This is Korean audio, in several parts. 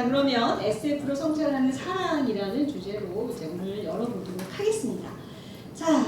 자, 그러면 SF로 성찰하는 사랑이라는 주제로 이제 오늘 열어보도록 하겠습니다. 자,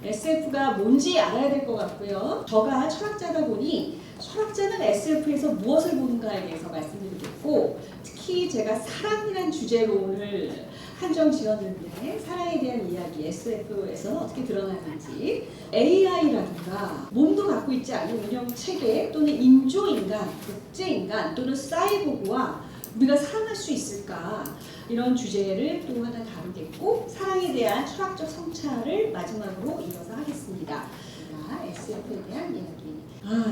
SF가 뭔지 알아야 될 것 같고요. 저가 철학자다 보니 철학자는 SF에서 무엇을 보는가에 대해서 말씀드리겠고, 특히 제가 사랑이라는 주제로 오늘 한정 지었는데 사랑에 대한 이야기, SF에서 어떻게 드러나는지, AI라든가 몸도 갖고 있지 않은 운영 체계 또는 인조인간, 국제인간 또는 사이보그와 우리가 사랑할 수 있을까, 이런 주제를 또 하나 다루겠고, 사랑에 대한 철학적 성찰을 마지막으로 이어서 하겠습니다. 자, SF에 대한 이야기.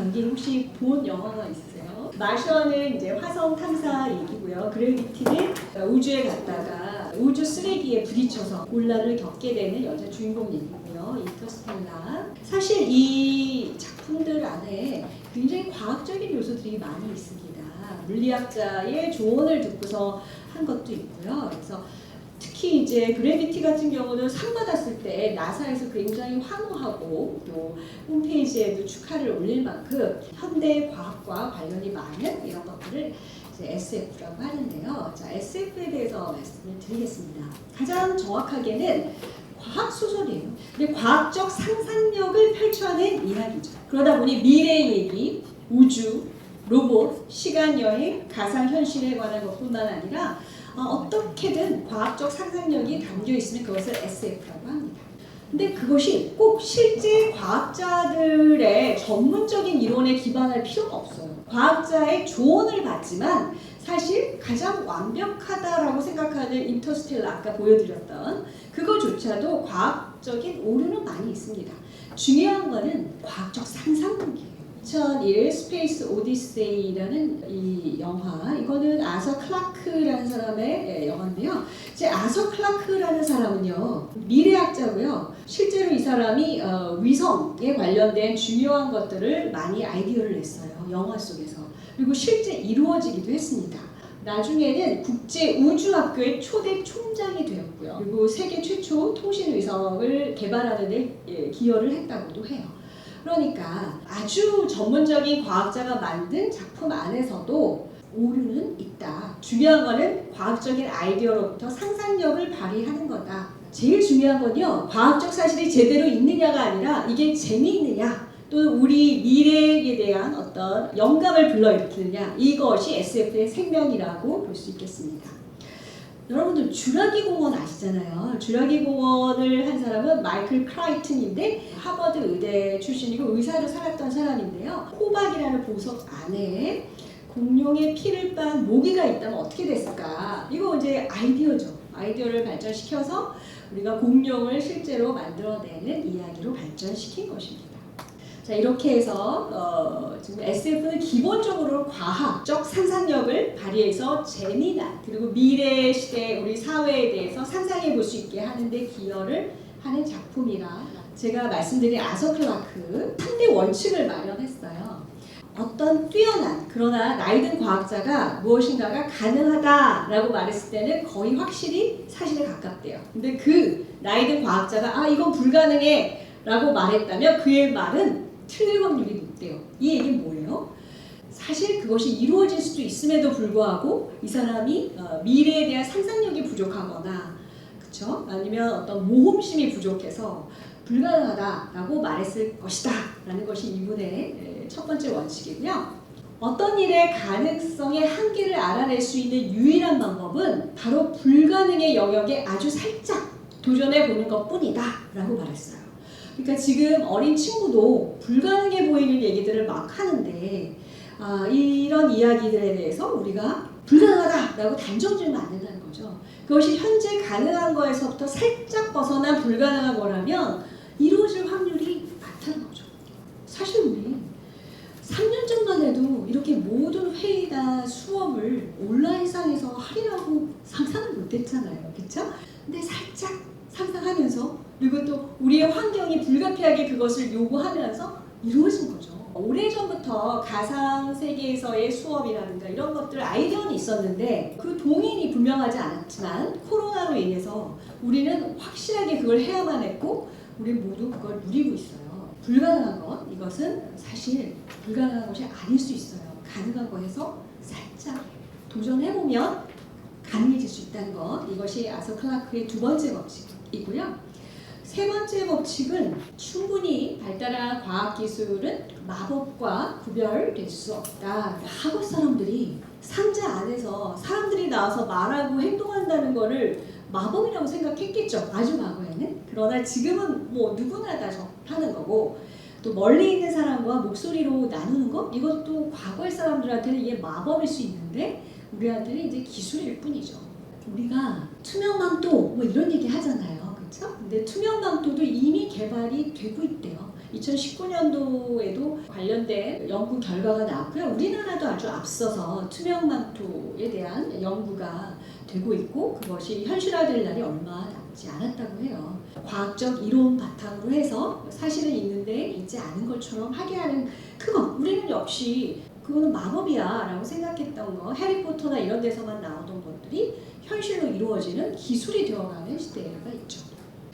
여기 혹시 본 영화가 있으세요? 마션은 이제 화성 탐사 얘기고요. 그래비티는 우주에 갔다가 우주 쓰레기에 부딪혀서 곤란을 겪게 되는 여자 주인공 얘기고요. 인터스텔라. 사실 이 작품들 안에 굉장히 과학적인 요소들이 많이 있습니다. 물리학자의 조언을 듣고서 한 것도 있고요. 그래서 특히 이제 그래비티 같은 경우는 상 받았을 때 나사에서 굉장히 환호하고 또 홈페이지에도 축하를 올릴 만큼 현대 과학과 관련이 많은 이런 것들을 이제 SF라고 하는데요. 자, SF에 대해서 말씀을 드리겠습니다. 가장 정확하게는 과학 소설이에요. 근데 과학적 상상력을 펼쳐낸 이야기죠. 그러다 보니 미래 얘기, 우주, 로봇, 시간여행, 가상현실에 관한 것뿐만 아니라 어떻게든 과학적 상상력이 담겨 있으면 그것을 SF라고 합니다. 근데 그것이 꼭 실제 과학자들의 전문적인 이론에 기반할 필요가 없어요. 과학자의 조언을 받지만 사실 가장 완벽하다라고 생각하는 인터스텔라, 아까 보여드렸던 그거조차도 과학적인 오류는 많이 있습니다. 중요한 거는 과학적 상상력이에요. 2001 스페이스 오디세이라는 이 영화, 이거는 아서 클라크라는 사람의 영화인데요. 이제 아서 클라크라는 사람은요, 미래학자고요. 실제로 이 사람이 위성에 관련된 중요한 것들을 많이 아이디어를 냈어요. 영화 속에서. 그리고 실제 이루어지기도 했습니다. 나중에는 국제우주학교의 초대 총장이 되었고요. 그리고 세계 최초 통신위성을 개발하는 데 기여를 했다고도 해요. 그러니까 아주 전문적인 과학자가 만든 작품 안에서도 오류는 있다. 중요한 거는 과학적인 아이디어로부터 상상력을 발휘하는 거다. 제일 중요한 건요, 과학적 사실이 제대로 있느냐가 아니라 이게 재미있느냐, 또는 우리 미래에 대한 어떤 영감을 불러일으키느냐, 이것이 SF의 생명이라고 볼 수 있겠습니다. 여러분들 주라기 공원 아시잖아요. 주라기 공원을 한 사람은 마이클 크라이튼인데 하버드 의대 출신이고 의사로 살았던 사람인데요. 호박이라는 보석 안에 공룡의 피를 빤 모기가 있다면 어떻게 됐을까? 이거 이제 아이디어죠. 아이디어를 발전시켜서 우리가 공룡을 실제로 만들어내는 이야기로 발전시킨 것입니다. 자, 이렇게 해서 지금 SF는 기본적으로 과학적 상상력을 발휘해서 재미난, 그리고 미래 시대 우리 사회에 대해서 상상해 볼 수 있게 하는 데 기여를 하는 작품이라 제가 말씀드린 아서 클라크 3대 원칙을 마련했어요. 어떤 뛰어난, 그러나 나이든 과학자가 무엇인가가 가능하다라고 말했을 때는 거의 확실히 사실에 가깝대요. 근데 그 나이든 과학자가 이건 불가능해 라고 말했다면 그의 말은 틀릴 확률이 높대요. 이 얘기는 뭐예요? 사실 그것이 이루어질 수도 있음에도 불구하고 이 사람이 미래에 대한 상상력이 부족하거나, 그쵸? 아니면 어떤 모험심이 부족해서 불가능하다라고 말했을 것이다 라는 것이 이분의 첫 번째 원칙이고요. 어떤 일의 가능성의 한계를 알아낼 수 있는 유일한 방법은 바로 불가능의 영역에 아주 살짝 도전해 보는 것뿐이다 라고 말했어요. 그러니까 지금 어린 친구도 불가능해 보이는 얘기들을 막 하는데 이런 이야기들에 대해서 우리가 불가능하다라고 단정 지으면 안 된다는 거죠. 그것이 현재 가능한 거에서부터 살짝 벗어난 불가능한 거라면 이루어질 확률이 많다는 거죠. 사실 우리 3년 전만 해도 이렇게 모든 회의나 수업을 온라인상에서 하리라고 상상을 못했잖아요. 그렇죠? 근데 살짝 상상하면서, 그리고 또 우리의 환경이 불가피하게 그것을 요구하면서 이루어진 거죠. 오래전부터 가상세계에서의 수업이라든가 이런 것들 아이디어는 있었는데 그 동인이 분명하지 않았지만 코로나로 인해서 우리는 확실하게 그걸 해야만 했고 우리 모두 그걸 누리고 있어요. 불가능한 것, 이것은 사실 불가능한 것이 아닐 수 있어요. 가능한 거에서 살짝 도전해보면 가능해질 수 있다는 것. 이것이 아서 클라크의 두 번째 법칙이고요. 세 번째 법칙은 충분히 발달한 과학기술은 마법과 구별될 수 없다. 한국 사람들이 상자 안에서 사람들이 나와서 말하고 행동한다는 거를 마법이라고 생각했겠죠. 아주 과거에는. 그러나 지금은 뭐 누구나 다 접하는 거고, 또 멀리 있는 사람과 목소리로 나누는 것, 이것도 과거의 사람들한테는 이게 마법일 수 있는데 우리한테는 이제 기술일 뿐이죠. 우리가 투명망토 뭐 이런 얘기 하잖아요. 그렇죠? 근데 투명망토도 이미 개발이 되고 있대요. 2019년도에도 관련된 연구 결과가 나왔고요. 우리나라도 아주 앞서서 투명망토에 대한 연구가 되고 있고 그것이 현실화될 날이 얼마 남지 않았다고 해요. 과학적 이론 바탕으로 해서 사실은 있는데 있지 않은 것처럼 하게 하는 그거 우리는 역시 그거는 마법이야 라고 생각했던 거 해리포터나 이런 데서만 나오던 것들이 현실로 이루어지는 기술이 되어가는 시대가 있죠.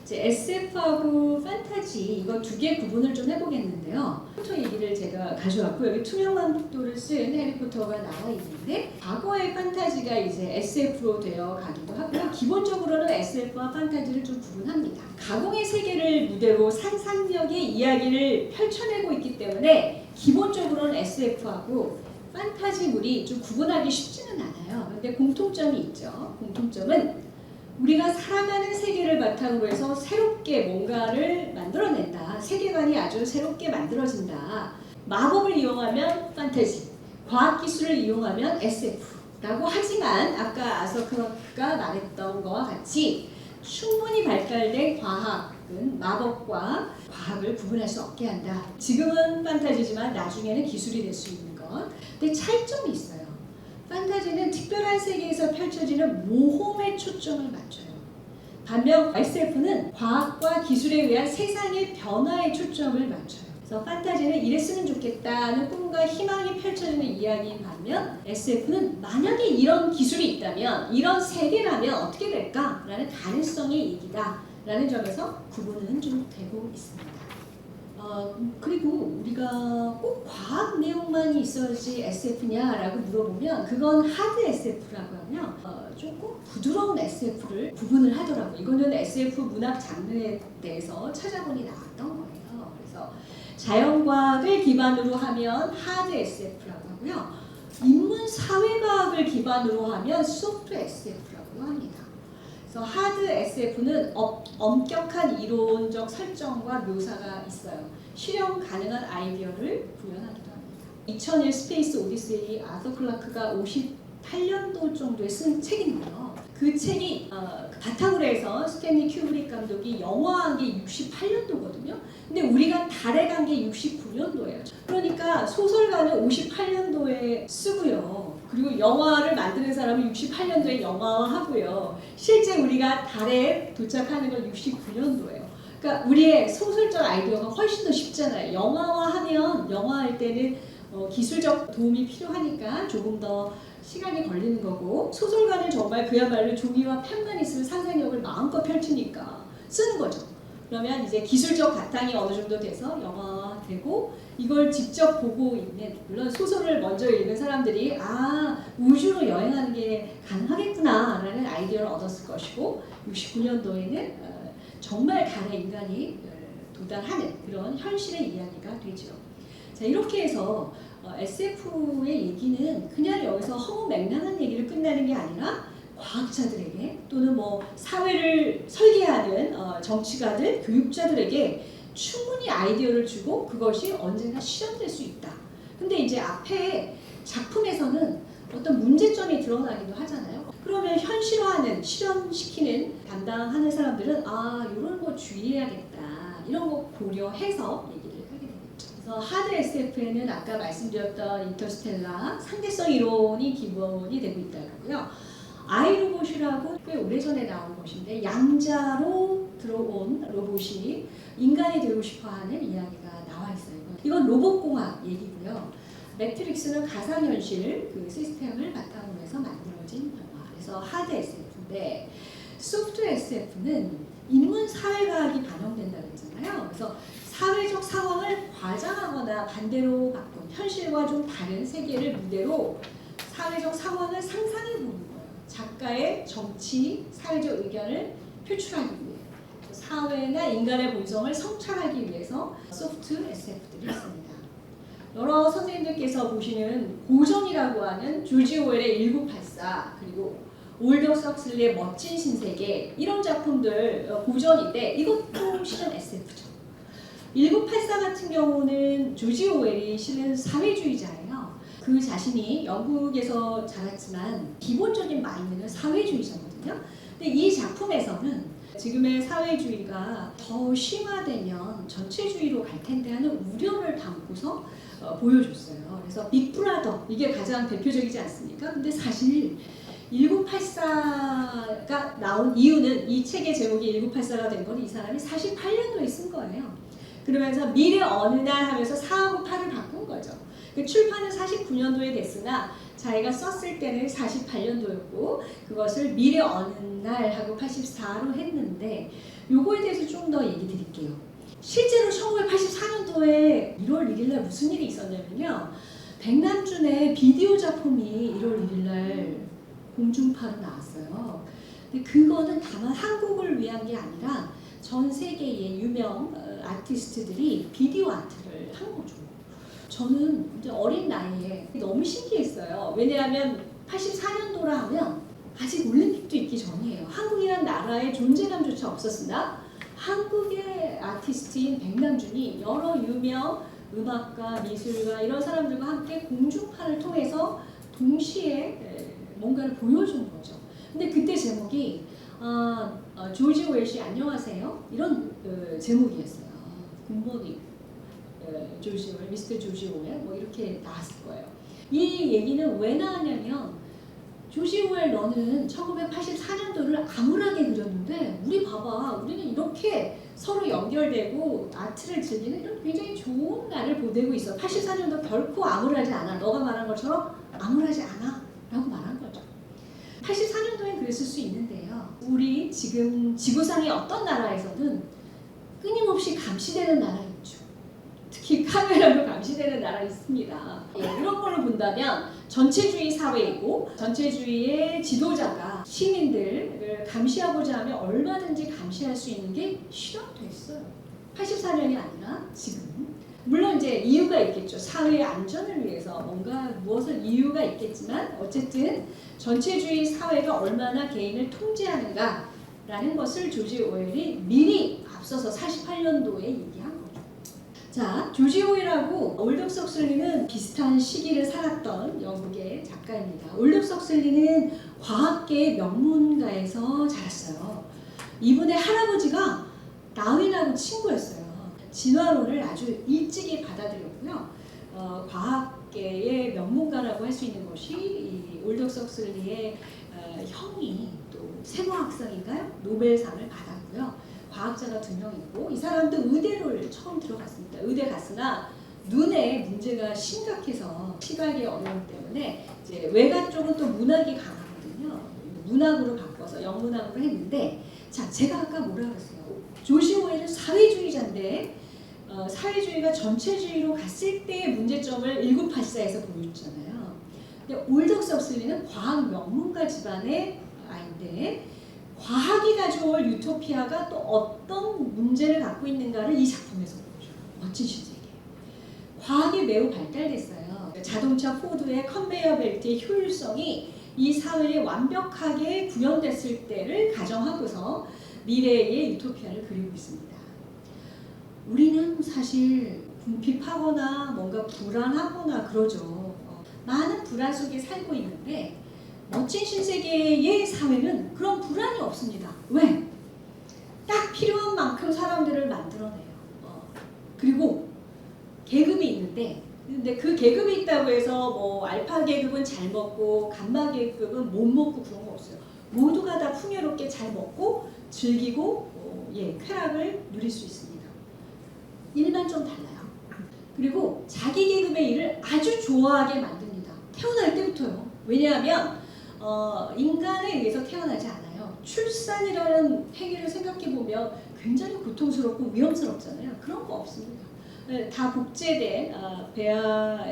이제 SF하고 판타지 이거 두 개 구분을 좀 해보겠는데요. 포터 얘기를 제가 가져왔고 여기 투명망토를 쓴 해리포터가 나와 있는데 과거의 판타지가 이제 SF로 되어 가기도 하고요. 기본적으로는 SF와 판타지를 좀 구분합니다. 가공의 세계를 무대로 상상력의 이야기를 펼쳐내고 있기 때문에 기본적으로는 SF하고 판타지물이 좀 구분하기 쉽지는 않아요. 그런데 공통점이 있죠. 공통점은 우리가 살아가는 세계를 바탕으로 해서 새롭게 뭔가를 만들어낸다. 세계관이 아주 새롭게 만들어진다. 마법을 이용하면 판타지, 과학기술을 이용하면 SF라고 하지만 아까 아서크가 말했던 것과 같이 충분히 발달된 과학은 마법과 과학을 구분할 수 없게 한다. 지금은 판타지지만 나중에는 기술이 될 수 있는 것. 근데 차이점이 있어요. 판타지는 특별한 세계에서 펼쳐지는 모험에 초점을 맞춰요. 반면 SF는 과학과 기술에 의한 세상의 변화에 초점을 맞춰요. 그래서 판타지는 이랬으면 좋겠다는 꿈과 희망이 펼쳐지는 이야기인 반면 SF는 만약에 이런 기술이 있다면 이런 세계라면 어떻게 될까라는 가능성의 얘기다 라는 점에서 구분은 좀 되고 있습니다. 그리고 우리가 꼭 과학 내용만 있어야지 SF냐라고 물어보면 그건 하드 SF라고 하면 조금 부드러운 SF를 구분을 하더라고요. 이거는 SF 문학 장르에 대해서 찾아보니 나왔던 거예요. 그래서 자연과학을 기반으로 하면 하드 SF라고 하고요. 인문 사회과학을 기반으로 하면 소프트 SF라고 합니다. 그래서 하드 SF는 엄격한 이론적 설정과 묘사가 있어요. 실현 가능한 아이디어를 구현하기도 합니다. 2001 스페이스 오디세이 아서 클라크가 58년도 정도에 쓴 책인데요. 그 책이 바탕으로 해서 스탠리 큐브릭 감독이 영화한 게 68년도거든요. 근데 우리가 달에 간 게 69년도예요. 그러니까 소설가는 58년도에 쓰고요. 그리고 영화를 만드는 사람은 68년도에 영화화하고요. 실제 우리가 달에 도착하는 건 69년도예요. 그러니까 우리의 소설적 아이디어가 훨씬 더 쉽잖아요. 영화화하면 영화할 때는 기술적 도움이 필요하니까 조금 더 시간이 걸리는 거고 소설가는 정말 그야말로 종이와 펜만 있으면 상상력을 마음껏 펼치니까 쓰는 거죠. 그러면 이제 기술적 바탕이 어느 정도 돼서 영화화되고 이걸 직접 보고 있는 물론 소설을 먼저 읽은 사람들이 우주로 여행하는 게 가능하겠구나 라는 아이디어를 얻었을 것이고 69년도에는 정말 달에 인간이 도달하는 그런 현실의 이야기가 되죠. 자, 이렇게 해서 SF의 얘기는 그냥 여기서 허무맹랑한 얘기를 끝나는 게 아니라 과학자들에게 또는 뭐 사회를 설계하는 정치가들, 교육자들에게 충분히 아이디어를 주고 그것이 언젠가 실현될 수 있다. 근데 이제 앞에 작품에서는 어떤 문제점이 드러나기도 하잖아요. 그러면 현실화하는, 실현시키는 담당하는 사람들은 이런 거 주의해야겠다. 이런 거 고려해서 얘기를 하게 되겠죠. 그래서 하드 SF에는 아까 말씀드렸던 인터스텔라 상대성 이론이 기본이 되고 있다고요. 아이로봇이라고 꽤 오래전에 나온 것인데 양자로 들어온 로봇이 인간이 되고 싶어하는 이야기가 나와 있어요. 이건 로봇공학 얘기고요. 매트릭스는 가상현실 그 시스템을 바탕으로 해서 만들어진 영화. 그래서 하드 SF인데 소프트 SF는 인문 사회과학이 반영된다고 했잖아요. 그래서 사회적 상황을 과장하거나 반대로 바꾼 현실과 좀 다른 세계를 무대로 사회적 상황을 상상해 보는 거예요. 작가의 정치, 사회적 의견을 표출하기 위해 사회나 인간의 본성을 성찰하기 위해서 소프트 SF들이 있습니다. 여러 선생님들께서 보시는 고전이라고 하는 조지 오웰의 1984 그리고 올덕 석슬리의 멋진 신세계 이런 작품들 고전인데 이것도 실은 SF죠. 1984 같은 경우는 조지 오웰이 실은 사회주의자예요. 그 자신이 영국에서 자랐지만 기본적인 마인드는 사회주의자거든요. 근데 이 작품에서는 지금의 사회주의가 더 심화되면 전체주의로 갈 텐데 하는 우려를 담고서 보여줬어요. 그래서 빅브라더 이게 가장 대표적이지 않습니까? 근데 사실 1984가 나온 이유는 이 책의 제목이 1984가 된 건 이 사람이 48년도에 쓴 거예요. 그러면서 미래 어느 날 하면서 4하고 8을 바꾼 거죠. 출판은 49년도에 됐으나 자기가 썼을 때는 48년도였고 그것을 미래 어느 날 하고 84로 했는데 요거에 대해서 좀 더 얘기 드릴게요. 실제로 1984년도에 1월 1일 날 무슨 일이 있었냐면요. 백남준의 비디오 작품이 1월 1일 날 공중파로 나왔어요. 근데 그거는 다만 한국을 위한 게 아니라 전 세계의 유명 아티스트들이 비디오 아트를 한 거죠. 저는 이제 어린 나이에 너무 신기했어요. 왜냐하면 84년도라 하면 아직 올림픽도 있기 전이에요. 한국이라는 나라의 존재감조차 없었으나 한국의 아티스트인 백남준이 여러 유명 음악가, 미술가 이런 사람들과 함께 공중파를 통해서 동시에 뭔가를 보여준 거죠. 근데 그때 제목이 조지 오웰 씨 안녕하세요 이런 제목이었어요. 굿모닝 조지 오웰, 미스터 조지 오웰 뭐 이렇게 나왔을 거예요. 이 얘기는 왜 나왔냐면 조지 오웰 너는 1984년도를 암울하게 그렸는데 우리 봐봐 우리는 이렇게 서로 연결되고 아트를 즐기는 이런 굉장히 좋은 날을 보내고 있어. 84년도 결코 암울하지 않아. 너가 말한 것처럼 암울하지 않아 라고 말한 거죠. 84년도엔 그랬을 수 있는데요. 우리 지금 지구상의 어떤 나라에서는 끊임없이 감시되는 나라 있죠. 특히 카메라로 감시되는 나라 있습니다. 이런 걸로 본다면 전체주의 사회이고 전체주의의 지도자가 시민들을 감시하고자 하면 얼마든지 감시할 수 있는 게 실현됐어요. 84년이 아니라 지금. 물론 이제 이유가 있겠죠. 사회의 안전을 위해서 뭔가 무엇을 이유가 있겠지만 어쨌든 전체주의 사회가 얼마나 개인을 통제하는가라는 것을 조지 오웰이 미리 앞서서 48년도에 얘기한 거죠. 자, 조지 오웰하고 올덕 석슬리는 비슷한 시기를 살았던 영국의 작가입니다. 올덕 석슬리는 과학계의 명문가에서 자랐어요. 이분의 할아버지가 다윈하고 친구였어요. 진화론을 아주 일찍이 받아들였고요. 과학계의 명문가라고 할 수 있는 것이 이 올덕 석슬리의 형이 또 생화학상인가요? 노벨상을 받았고요. 과학자가 2명 있고 이 사람도 의대를 처음 들어갔습니다. 의대 갔으나 눈에 문제가 심각해서 시각의 어려움 때문에 이제 외가 쪽은 또 문학이 강하거든요. 문학으로 바꿔서 영문학으로 했는데 자 제가 아까 뭐라 그랬어요? 조지 오웰은 사회주의자인데 사회주의가 전체주의로 갔을 때의 문제점을 1984에서 보여줬잖아요. 근데 올덕 석슬리는 과학 명문가 집안의 아이인데 과학이 가져올 유토피아가 또 어떤 문제를 갖고 있는가를 이 작품에서 보여줘요. 멋진 신세계. 과학이 매우 발달됐어요. 자동차 포드의 컨베이어 벨트의 효율성이 이 사회에 완벽하게 구현됐을 때를 가정하고서 미래의 유토피아를 그리고 있습니다. 우리는 사실 궁핍하거나 뭔가 불안하거나 그러죠. 많은 불안 속에 살고 있는데 멋진 신세계의 사회는 그런 불안이 없습니다. 왜? 딱 필요한 만큼 사람들을 만들어내요. 그리고 계급이 있는데 근데 그 계급이 있다고 해서 뭐 알파 계급은 잘 먹고 감마 계급은 못 먹고 그런 거 없어요. 모두가 다 풍요롭게 잘 먹고 즐기고 쾌락을 누릴 수 있습니다. 일만 좀 달라요. 그리고 자기 계급의 일을 아주 좋아하게 만듭니다. 태어날 때부터요. 왜냐하면 인간에 의해서 태어나지 않아요. 출산이라는 행위를 생각해보면 굉장히 고통스럽고 위험스럽잖아요. 그런 거 없습니다. 다 복제된 배아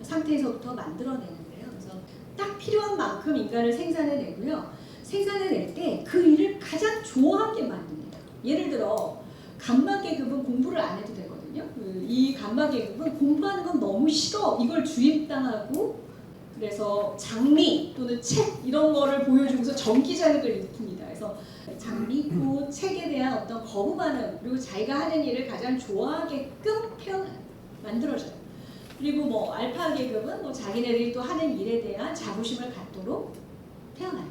상태에서부터 만들어내는데요. 그래서 딱 필요한 만큼 인간을 생산해내고요. 생산해낼 때 그 일을 가장 좋아하게 만듭니다. 예를 들어 간마계급은 공부를 안 해도 되거든요. 이 간마계급은 공부하는 건 너무 싫어. 이걸 주입당하고 그래서 장미 또는 책 이런 거를 보여주면서 전기자극을 일으킵니다. 그래서 장미, 꽃, 책에 대한 어떤 거부 반응 그리고 자기가 하는 일을 가장 좋아하게끔 만들어져요. 그리고 뭐 알파 계급은 뭐 자기네들이 또 하는 일에 대한 자부심을 갖도록 태어나요.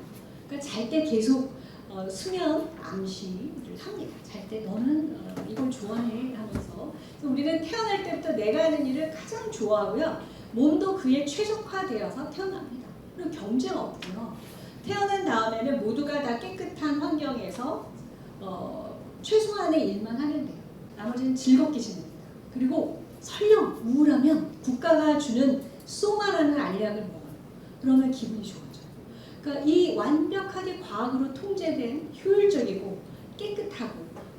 그러니까 잘 때 계속 수면 암시를 합니다. 잘 때 너는 이걸 좋아해 하면서 우리는 태어날 때부터 내가 하는 일을 가장 좋아하고요. 몸도 그에 최적화되어서 태어납니다. 그리고 경쟁 없고요. 태어난 다음에는 모두가 다 깨끗한 환경에서 최소한의 일만 하면 돼요. 나머지는 즐겁게 지냅니다. 그리고 설령 우울하면 국가가 주는 소마라는 알약을 먹어요. 그러면 기분이 좋아져요. 그러니까 이 완벽하게 과학으로 통제된 효율적이고 깨끗하고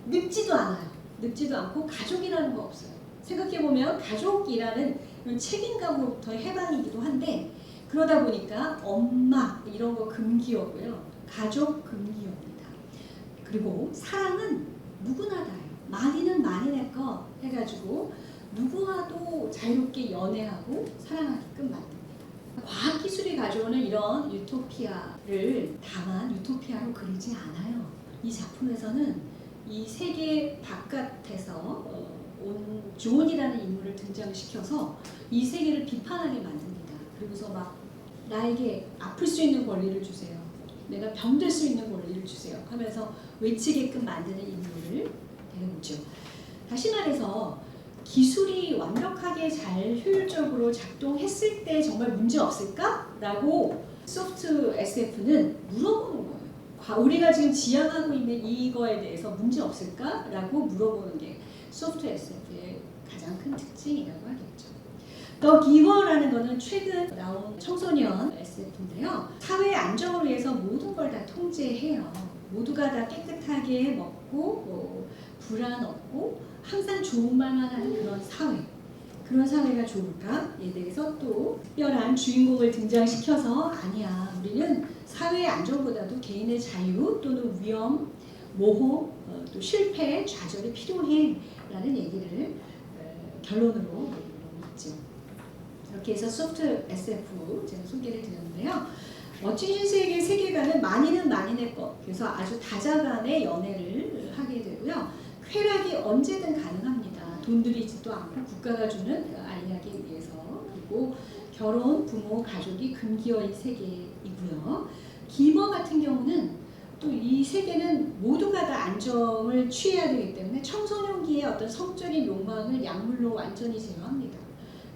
늙지도 않아요. 늙지도 않고 가족이라는 거 없어요. 생각해보면 가족이라는 이런 책임감으로부터 해방이기도 한데 그러다 보니까 엄마 이런 거 금기어고요. 가족 금기어입니다. 그리고 사랑은 누구나 다예요. 많이는 많이네 거 해가지고 누구와도 자유롭게 연애하고 사랑하게끔 만듭니다. 과학기술이 가져오는 이런 유토피아를 다만 유토피아로 그리지 않아요. 이 작품에서는 이 세계 바깥에서 온 존이라는 인물을 등장시켜서 이 세계를 비판하게 만듭니다. 그리고서 막 나에게 아플 수 있는 권리를 주세요. 내가 병들 수 있는 권리를 주세요. 하면서 외치게끔 만드는 인물을 데려오죠. 다시 말해서 기술이 완벽하게 잘 효율적으로 작동했을 때 정말 문제 없을까? 라고 소프트 SF는 물어보는 거예요. 우리가 지금 지향하고 있는 이거에 대해서 문제 없을까? 라고 물어보는 게 소프트 SF의 가장 큰 특징이라고 하겠죠. 더 기버라는 거는 최근 나온 청소년 SF인데요. 사회의 안정을 위해서 모든 걸 다 통제해요. 모두가 다 깨끗하게 먹고 불안 없고 항상 좋은 말만 하는 그런 사회. 그런 사회가 좋을까에 대해서 또 특별한 주인공을 등장시켜서 아니야. 우리는 사회의 안정보다도 개인의 자유 또는 위험, 모험, 또 실패, 좌절이 필요해 라는 얘기를 결론으로 있죠. 이렇게 해서 소프트 SF 제가 소개를 드렸는데요. 멋진 신세계의 세계관은 많이는 많이네 것. 그래서 아주 다자간의 연애를 하게 되고요. 쾌락이 언제든 가능합니다. 돈 들이지도 않고 국가가 주는 알약에 의해서. 그리고 결혼, 부모, 가족이 금기어인 세계이고요. 기버 같은 경우는 또 이 세계는 모두가 다 안정을 취해야 되기 때문에 청소년기의 어떤 성적인 욕망을 약물로 완전히 제어합니다.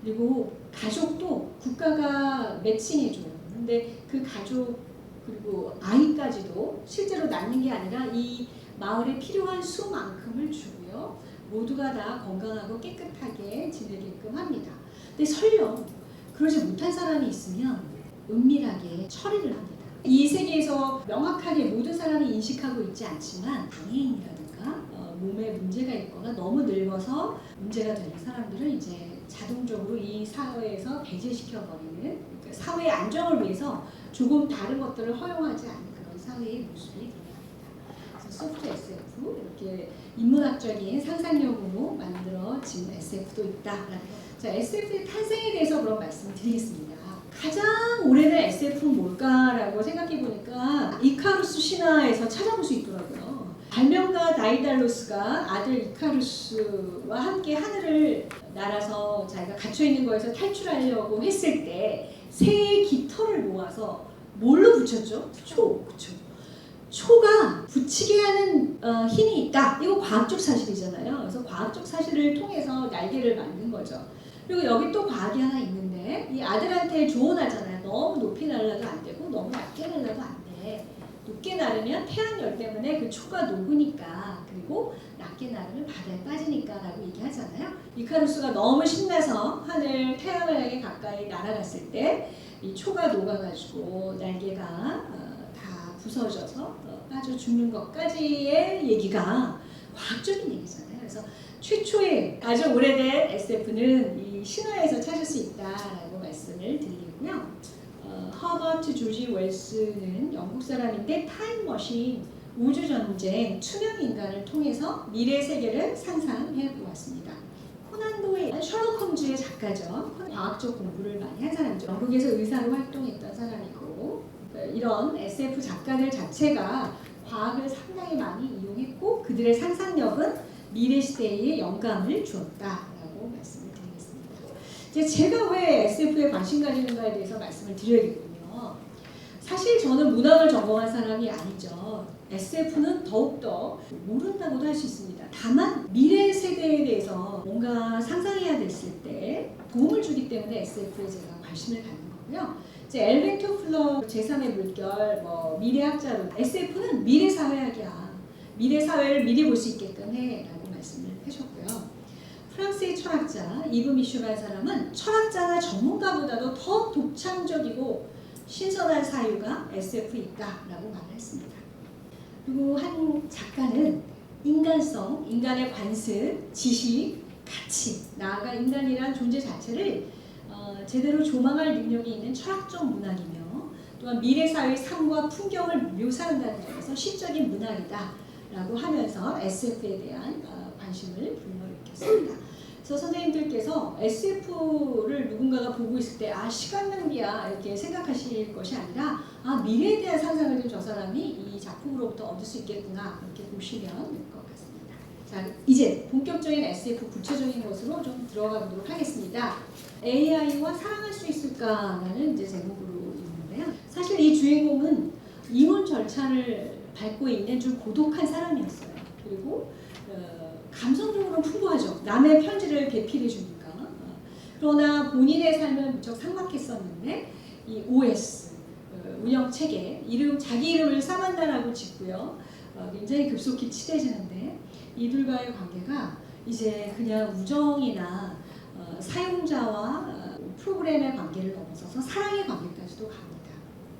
그리고 가족도 국가가 매칭해줘요. 근데 그 가족 그리고 아이까지도 실제로 낳는 게 아니라 이 마을에 필요한 수만큼을 주고요. 모두가 다 건강하고 깨끗하게 지내게끔 합니다. 근데 설령 그러지 못한 사람이 있으면 은밀하게 처리를 합니다. 이 세계에서 명확하게 모든 사람이 인식하고 있지 않지만 장애인이라든가 몸에 문제가 있거나 너무 늙어서 문제가 되는 사람들은 이제 자동적으로 이 사회에서 배제시켜버리는 그러니까 사회의 안정을 위해서 조금 다른 것들을 허용하지 않는 그런 사회의 모습이 됩니다. 그래서 소프트 SF 이렇게 인문학적인 상상력으로 만들어진 SF도 있다. 자, SF의 탄생에 대해서 그런 말씀을 드리겠습니다. 가장 오래된 SF는 뭘까라고 생각해보니까 이카루스 신화에서 찾아볼 수 있더라고요. 발명가 다이달로스가 아들 이카루스와 함께 하늘을 날아서 자기가 갇혀있는 거에서 탈출하려고 했을 때 새의 깃털을 모아서 뭘로 붙였죠? 초, 그쵸? 초가 붙이게 하는 힘이 있다. 이거 과학적 사실이잖아요. 그래서 과학적 사실을 통해서 날개를 만든 거죠. 그리고 여기 또 과학이 하나 있는데 이 아들한테 조언하잖아요. 너무 높이 날아도 안 되고 너무 낮게 날아도 안 돼. 높게 나르면 태양열 때문에 그 초가 녹으니까 그리고 낮게 나르면 바다에 빠지니까 라고 얘기하잖아요. 이카루스가 너무 신나서 하늘 태양을 향해 가까이 날아갔을 때 이 초가 녹아가지고 날개가 다 부서져서 빠져 죽는 것까지의 얘기가 과학적인 얘기잖아요. 그래서 최초의 아주 오래된 SF는 이 신화에서 찾을 수 있다라고 말씀을 드리고요. 허버트 조지 웰스는 영국 사람인데 타임머신, 우주전쟁, 투명인간을 통해서 미래 세계를 상상해 보았습니다. 코난 도일, 셜록 홈즈의 작가죠. 과학적 공부를 많이 한 사람이죠. 영국에서 의사로 활동했던 사람이고, 이런 SF 작가들 자체가 과학을 상당히 많이 이용했고 그들의 상상력은 미래 시대에 영감을 주었다라고 말씀을 드리겠습니다. 제가 왜 SF에 관심 가지는가에 대해서 말씀을 드려야겠군요. 사실 저는 문학을 전공한 사람이 아니죠. SF는 더욱더 모른다고도 할 수 있습니다. 다만 미래 세대에 대해서 뭔가 상상해야 됐을 때 도움을 주기 때문에 SF에 제가 관심을 갖는 거고요. 엘벤 토플러 제3의 물결, 미래학자로 SF는 미래 사회학이야. 미래 사회를 미리 볼 수 있게끔 해라고 말씀을 해줬고요. 프랑스의 철학자 이브 미슈라는 사람은 철학자나 전문가보다도 더 독창적이고 신선한 사유가 SF에 있다라고 말을 했습니다. 그리고 한 작가는 인간성, 인간의 관습, 지식, 가치, 나아가 인간이란 존재 자체를 제대로 조망할 능력이 있는 철학적 문학이며 또한 미래사회의 삶과 풍경을 묘사한다는 점에서 시적인 문학이다라고 하면서 SF에 대한 관심을 불러일으켰습니다. 그래서 선생님들께서 SF를 누군가가 보고 있을 때 시간 낭비야 이렇게 생각하실 것이 아니라 미래에 대한 상상을 좀 저 사람이 이 작품으로부터 얻을 수 있겠구나 이렇게 보시면 될 것 같습니다. 자, 이제 본격적인 SF 구체적인 것으로 좀 들어가 보도록 하겠습니다. AI와 사랑할 수 있을까라는 제목으로 있는데요. 사실 이 주인공은 이혼 절차를 밟고 있는 좀 고독한 사람이었어요. 그리고 감성적으로 풍부하죠. 남의 편지를 배필해 주니까. 그러나 본인의 삶은 무척 삭막했었는데 이 OS 운영체계 자기 이름을 사만다라고 짓고요. 굉장히 급속히 친해지는데 이들과의 관계가 이제 그냥 우정이나 사용자와 프로그램의 관계를 넘어서서 사랑의 관계까지도 갑니다.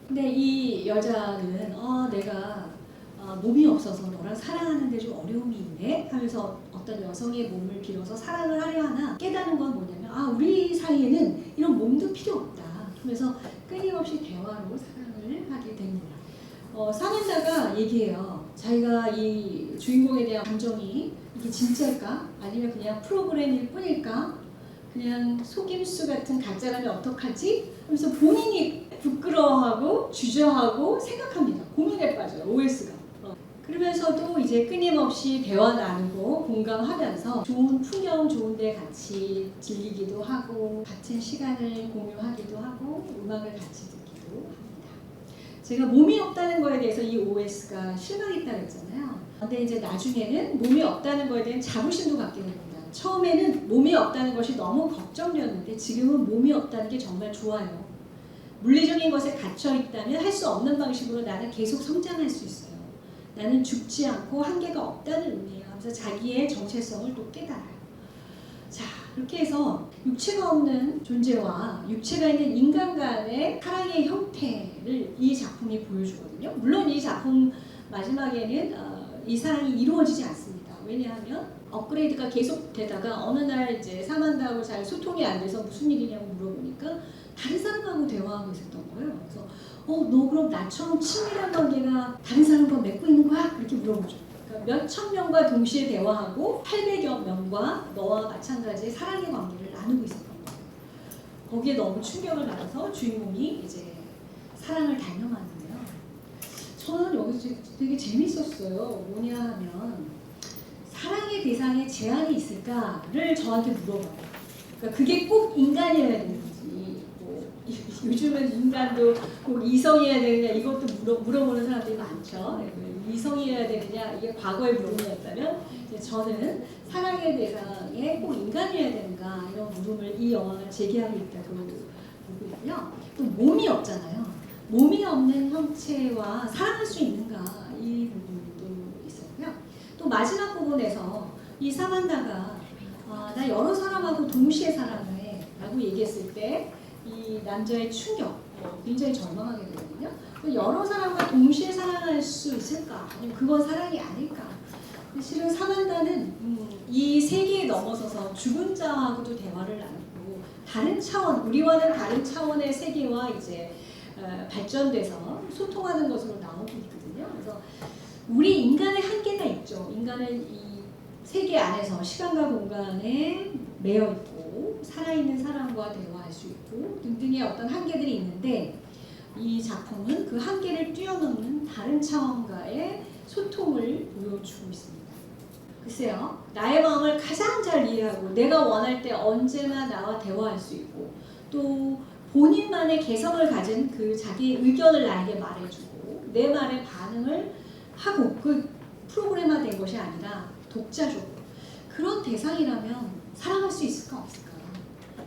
근데 이 여자는 내가 몸이 없어서 너랑 사랑하는데 좀 어려움이 있네 하면서 어떤 여성의 몸을 빌어서 사랑을 하려 하나 깨닫는 건 뭐냐면 우리 사이에는 이런 몸도 필요 없다 하면서 끊임없이 대화로 사랑을 하게 됩니다. 사만다가 얘기해요. 자기가 이 주인공에 대한 감정이 이게 진짜일까? 아니면 그냥 프로그램일 뿐일까? 그냥 속임수 같은 가짜라면 어떡하지? 하면서 본인이 부끄러워하고 주저하고 생각합니다. 고민에 빠져요. OS가. 그러면서도 이제 끊임없이 대화 나누고 공감하면서 좋은 풍경 좋은 데 같이 즐기기도 하고 같은 시간을 공유하기도 하고 음악을 같이 듣기도 합니다. 제가 몸이 없다는 거에 대해서 이 OS가 실망했다고 했잖아요. 근데 이제 나중에는 몸이 없다는 거에 대한 자부심도 갖게 됩니다. 처음에는 몸이 없다는 것이 너무 걱정되었는데 지금은 몸이 없다는 게 정말 좋아요. 물리적인 것에 갇혀 있다면 할 수 없는 방식으로 나는 계속 성장할 수 있어요. 나는 죽지 않고 한계가 없다는 의미예요. 그래서 자기의 정체성을 또 깨달아요. 자, 그렇게 해서 육체가 없는 존재와 육체가 있는 인간 간의 사랑의 형태를 이 작품이 보여주거든요. 물론 이 작품 마지막에는 이 사랑이 이루어지지 않습니다. 왜냐하면 업그레이드가 계속 되다가 어느 날 이제 사만다하고 잘 소통이 안 돼서 무슨 일이냐고 물어보니까 다른 사람하고 대화하고 있었던 거예요. 그래서 너 그럼 나처럼 친밀한 관계가 다른 사람과 맺고 있는 거야? 그렇게 물어보죠. 그러니까 몇천 명과 동시에 대화하고 800여 명과 너와 마찬가지의 사랑의 관계를 나누고 있었던 거예요. 거기에 너무 충격을 받아서 주인공이 이제 사랑을 단념하는데요. 저는 여기서 되게 재밌었어요. 뭐냐 하면 사랑의 대상에 제한이 있을까를 저한테 물어봐요. 그러니까 그게 꼭 인간이어야 되는지 요즘은 인간도 꼭 이성이어야 되느냐 이것도 물어보는 사람들이 많죠. 이성이어야 되느냐 이게 과거의 물음이었다면 저는 사랑의 대상에 꼭 인간이어야 되는가 이런 물음을 이 영화가 제기하고 있다고 보고 있고요. 또 몸이 없잖아요. 몸이 없는 형체와 사랑할 수 있는가 이 부분도 있었고요. 또 마지막 부분에서 이 사만다가 나 여러 사람하고 동시에 사랑해 라고 얘기했을 때 이 남자의 충격, 굉장히 절망하게 되거든요. 여러 사람과 동시에 사랑할 수 있을까? 아니면 그건 사랑이 아닐까? 실은 사만다는 이 세계에 넘어서서 죽은 자하고도 대화를 나누고 다른 차원, 우리와는 다른 차원의 세계와 이제 발전돼서 소통하는 것으로 나오고 있거든요. 그래서 우리 인간의 한계가 있죠. 인간은 이 세계 안에서 시간과 공간에 매여 있고 살아있는 사람과 대화할 수 있고 등등의 어떤 한계들이 있는데 이 작품은 그 한계를 뛰어넘는 다른 차원과의 소통을 보여주고 있습니다. 글쎄요, 나의 마음을 가장 잘 이해하고 내가 원할 때 언제나 나와 대화할 수 있고 또 본인만의 개성을 가진 그 자기의 의견을 나에게 말해주고 내 말에 반응을 하고 그 프로그램화된 것이 아니라 독자적으로 그런 대상이라면 사랑할 수 있을까 없을까?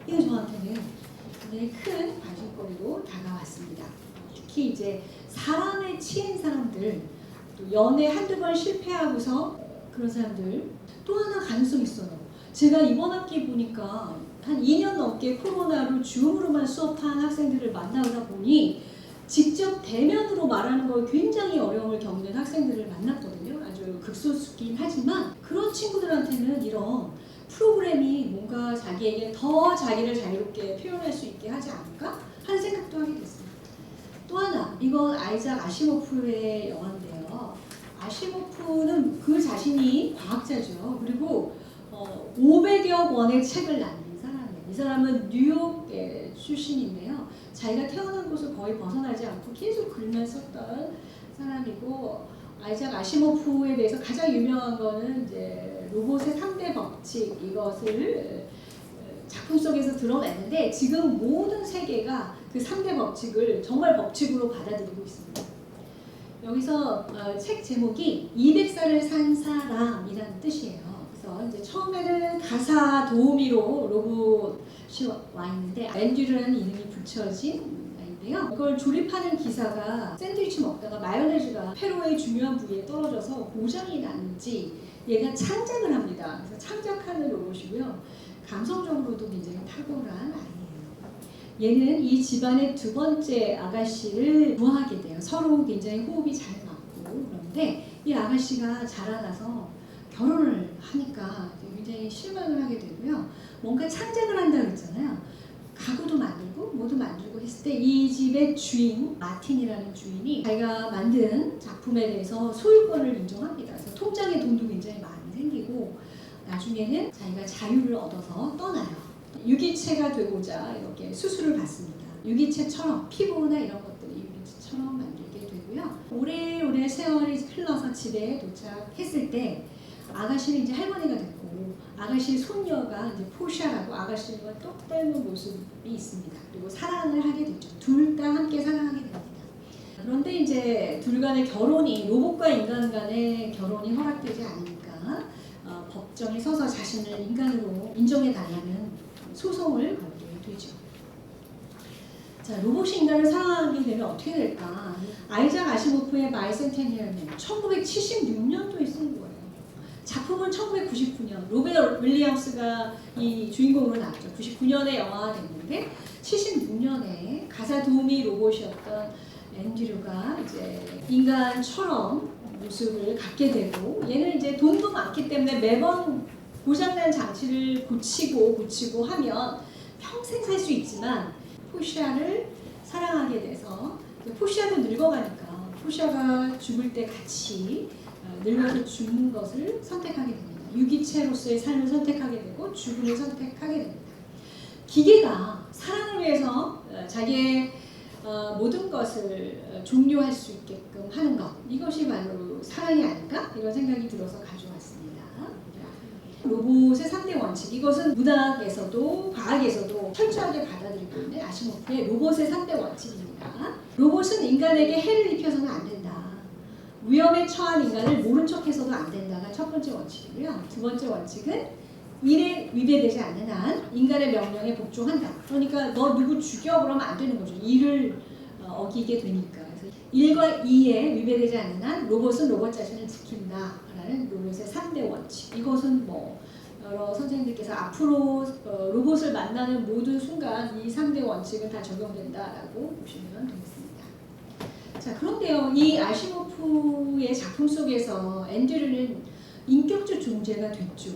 이건 저한테는 굉장히 큰 관심거리로 다가왔습니다. 특히 이제 사랑에 치인 사람들, 또 연애 한두 번 실패하고서 그런 사람들 또 하나 가능성이 있어요. 제가 이번 학기 보니까 한 2년 넘게 코로나로 줌으로만 수업한 학생들을 만나다 보니 직접 대면으로 말하는 걸 굉장히 어려움을 겪는 학생들을 만났거든요. 아주 극소수긴 하지만 그런 친구들한테는 이런 프로그램이 뭔가 자기에게 더 자기를 자유롭게 표현할 수 있게 하지 않을까 하는 생각도 하게 됐습니다. 또 하나, 이건 아이작 아시모프의 영화인데요. 아시모프는 그 자신이 과학자죠. 그리고 500여 권의 책을 남긴 사람이에요. 이 사람은 뉴욕 출신인데요. 자기가 태어난 곳을 거의 벗어나지 않고 계속 글만 썼던 사람이고 아이작 아시모프에 대해서 가장 유명한 거는 이제 로봇의 3대 법칙 이것을 작품 속에서 드러냈는데 지금 모든 세계가 그 3대 법칙을 정말 법칙으로 받아들이고 있습니다. 여기서 책 제목이 200살을 산 사람이라는 뜻이에요. 그래서 이제 처음에는 가사 도우미로 로봇이 와 있는데 앤드류라는 이름이 붙여진 아이인데요. 이걸 조립하는 기사가 샌드위치 먹다가 마요네즈가 페로의 중요한 부위에 떨어져서 고장이 났는지 얘가 창작을 합니다. 그래서 창작하는 로봇이고요. 감성적으로도 굉장히 탁월한 아이예요. 얘는 이 집안의 두 번째 아가씨를 좋아하게 돼요. 서로 굉장히 호흡이 잘 맞고 그런데 이 아가씨가 자라나서 결혼을 하니까 굉장히 실망을 하게 되고요. 뭔가 창작을 한다고 했잖아요. 가구도 만들고 뭐도 만들고 했을 때 이 집의 주인 마틴이라는 주인이 자기가 만든 작품에 대해서 소유권을 인정합니다. 그래서 통장에 돈도 굉장히 많이 생기고 나중에는 자기가 자유를 얻어서 떠나요. 유기체가 되고자 이렇게 수술을 받습니다. 유기체처럼 피부나 이런 것들이 유기체처럼 만들게 되고요. 오래오래 세월이 흘러서 집에 도착했을 때 아가씨는 이제 할머니가 됐고 아가씨 손녀가 이제 포샤라고 아가씨와 똑 닮은 모습이 있습니다. 그리고 사랑을 하게 되죠. 둘 다 함께 사랑하게 됩니다. 그런데 이제 둘 간의 결혼이 로봇과 인간 간의 결혼이 허락되지 않으니까 법정에 서서 자신을 인간으로 인정해 달라는 소송을 걸게 되죠. 자, 로봇이 인간을 사랑하게 되면 어떻게 될까? 아이작 아시모프의 바이센테니얼맨 1976년도에 쓴 거예요. 작품은 1999년 로베르 윌리엄스가 이 주인공으로 나왔죠. 99년에 영화가 됐는데 76년에 가사 도우미 로봇이었던 앤드류가 이제 인간처럼 모습을 갖게 되고 얘는 이제 돈도 많기 때문에 매번 고장난 장치를 고치고 하면 평생 살 수 있지만 포샤를 사랑하게 돼서 포샤도 늙어가니까 포샤가 죽을 때 같이 늙어서 죽는 것을 선택하게 됩니다. 유기체로서의 삶을 선택하게 되고 죽음을 선택하게 됩니다. 기계가 사랑을 위해서 자기의 모든 것을 종료할 수 있게끔 하는 것 이것이 바로 사랑이 아닐까? 이런 생각이 들어서 가져왔습니다. 로봇의 3대 원칙 이것은 문학에서도 과학에서도 철저하게 받아들이고 있는 아시모프의 로봇의 3대 원칙입니다. 로봇은 인간에게 해를 입혀서는 안 된다. 위험에 처한 인간을 모른 척해서도 안 된다가 첫 번째 원칙이고요. 두 번째 원칙은 일에 위배되지 않는 한 인간의 명령에 복종한다. 그러니까 너 누구 죽여 그러면 안 되는 거죠. 일을 어기게 되니까. 그래서 1과 2에 위배되지 않는 한 로봇은 로봇 자신을 지킨다라는 로봇의 3대 원칙. 이것은 뭐 여러 선생님들께서 앞으로 로봇을 만나는 모든 순간 이 3대 원칙은 다 적용된다라고 보시면 되겠습니다. 자, 그런데요. 이 아시모프의 작품 속에서 앤드류는 인격적 존재가 됐죠.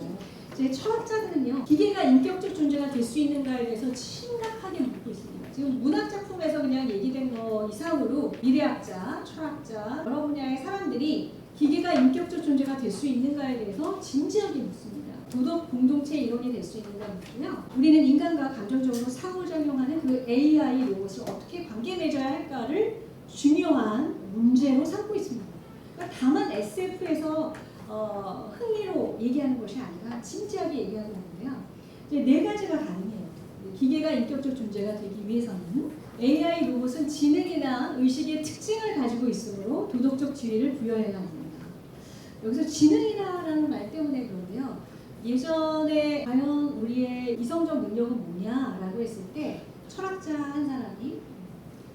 이제 철학자들은요, 기계가 인격적 존재가 될 수 있는가에 대해서 심각하게 묻고 있습니다. 지금 문학 작품에서 그냥 얘기된 거 이상으로 미래학자, 철학자, 여러 분야의 사람들이 기계가 인격적 존재가 될 수 있는가에 대해서 진지하게 묻습니다. 도덕 공동체 이론이 될 수 있는가 묻고요. 우리는 인간과 감정적으로 상호작용하는 그 AI 로봇을 어떻게 관계 맺어야 할까를 중요한 문제로 삼고 있습니다. 그러니까 다만 SF에서 흥미로 얘기하는 것이 아니라 진지하게 얘기하는 건데요. 이제 네 가지가 가능해요. 기계가 인격적 존재가 되기 위해서는 AI 로봇은 지능이나 의식의 특징을 가지고 있으므로 도덕적 지위를 부여해야 합니다. 여기서 지능이라는 말 때문에 그런데요. 예전에 과연 우리의 이성적 능력은 뭐냐라고 했을 때 철학자 한 사람이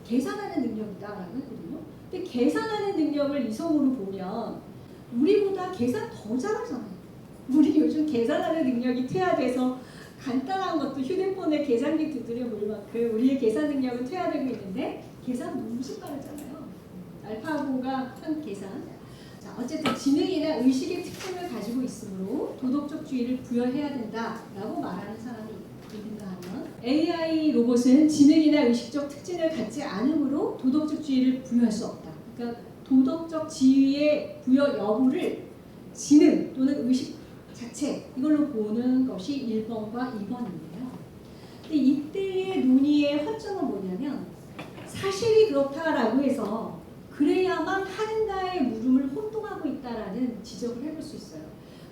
계산하는 능력이다라고 했거든요. 근데 계산하는 능력을 이성으로 보면 우리보다 계산 더 잘하잖아요. 우리 요즘 계산하는 능력이 퇴화돼서 간단한 것도 휴대폰에 계산기 두드려 볼 만큼 우리의 계산 능력은 퇴화되고 있는데 계산 무지 빠르잖아요. 알파고가 한 계산. 자, 어쨌든 지능이나 의식의 특징을 가지고 있으므로 도덕적 지위를 부여해야 된다라고 말하는 사람이 있는가 하면 AI 로봇은 지능이나 의식적 특징을 갖지 않으므로 도덕적 지위를 부여할 수 없다. 그러니까 도덕적 지위의 부여 여부를 지능 또는 의식 자체 이걸로 보는 것이 1번과 2번인데요. 근데 이때의 논의의 허점은 뭐냐면 사실이 그렇다라고 해서 그래야만 하는가의 물음을 혼동하고 있다라는 지적을 해볼 수 있어요.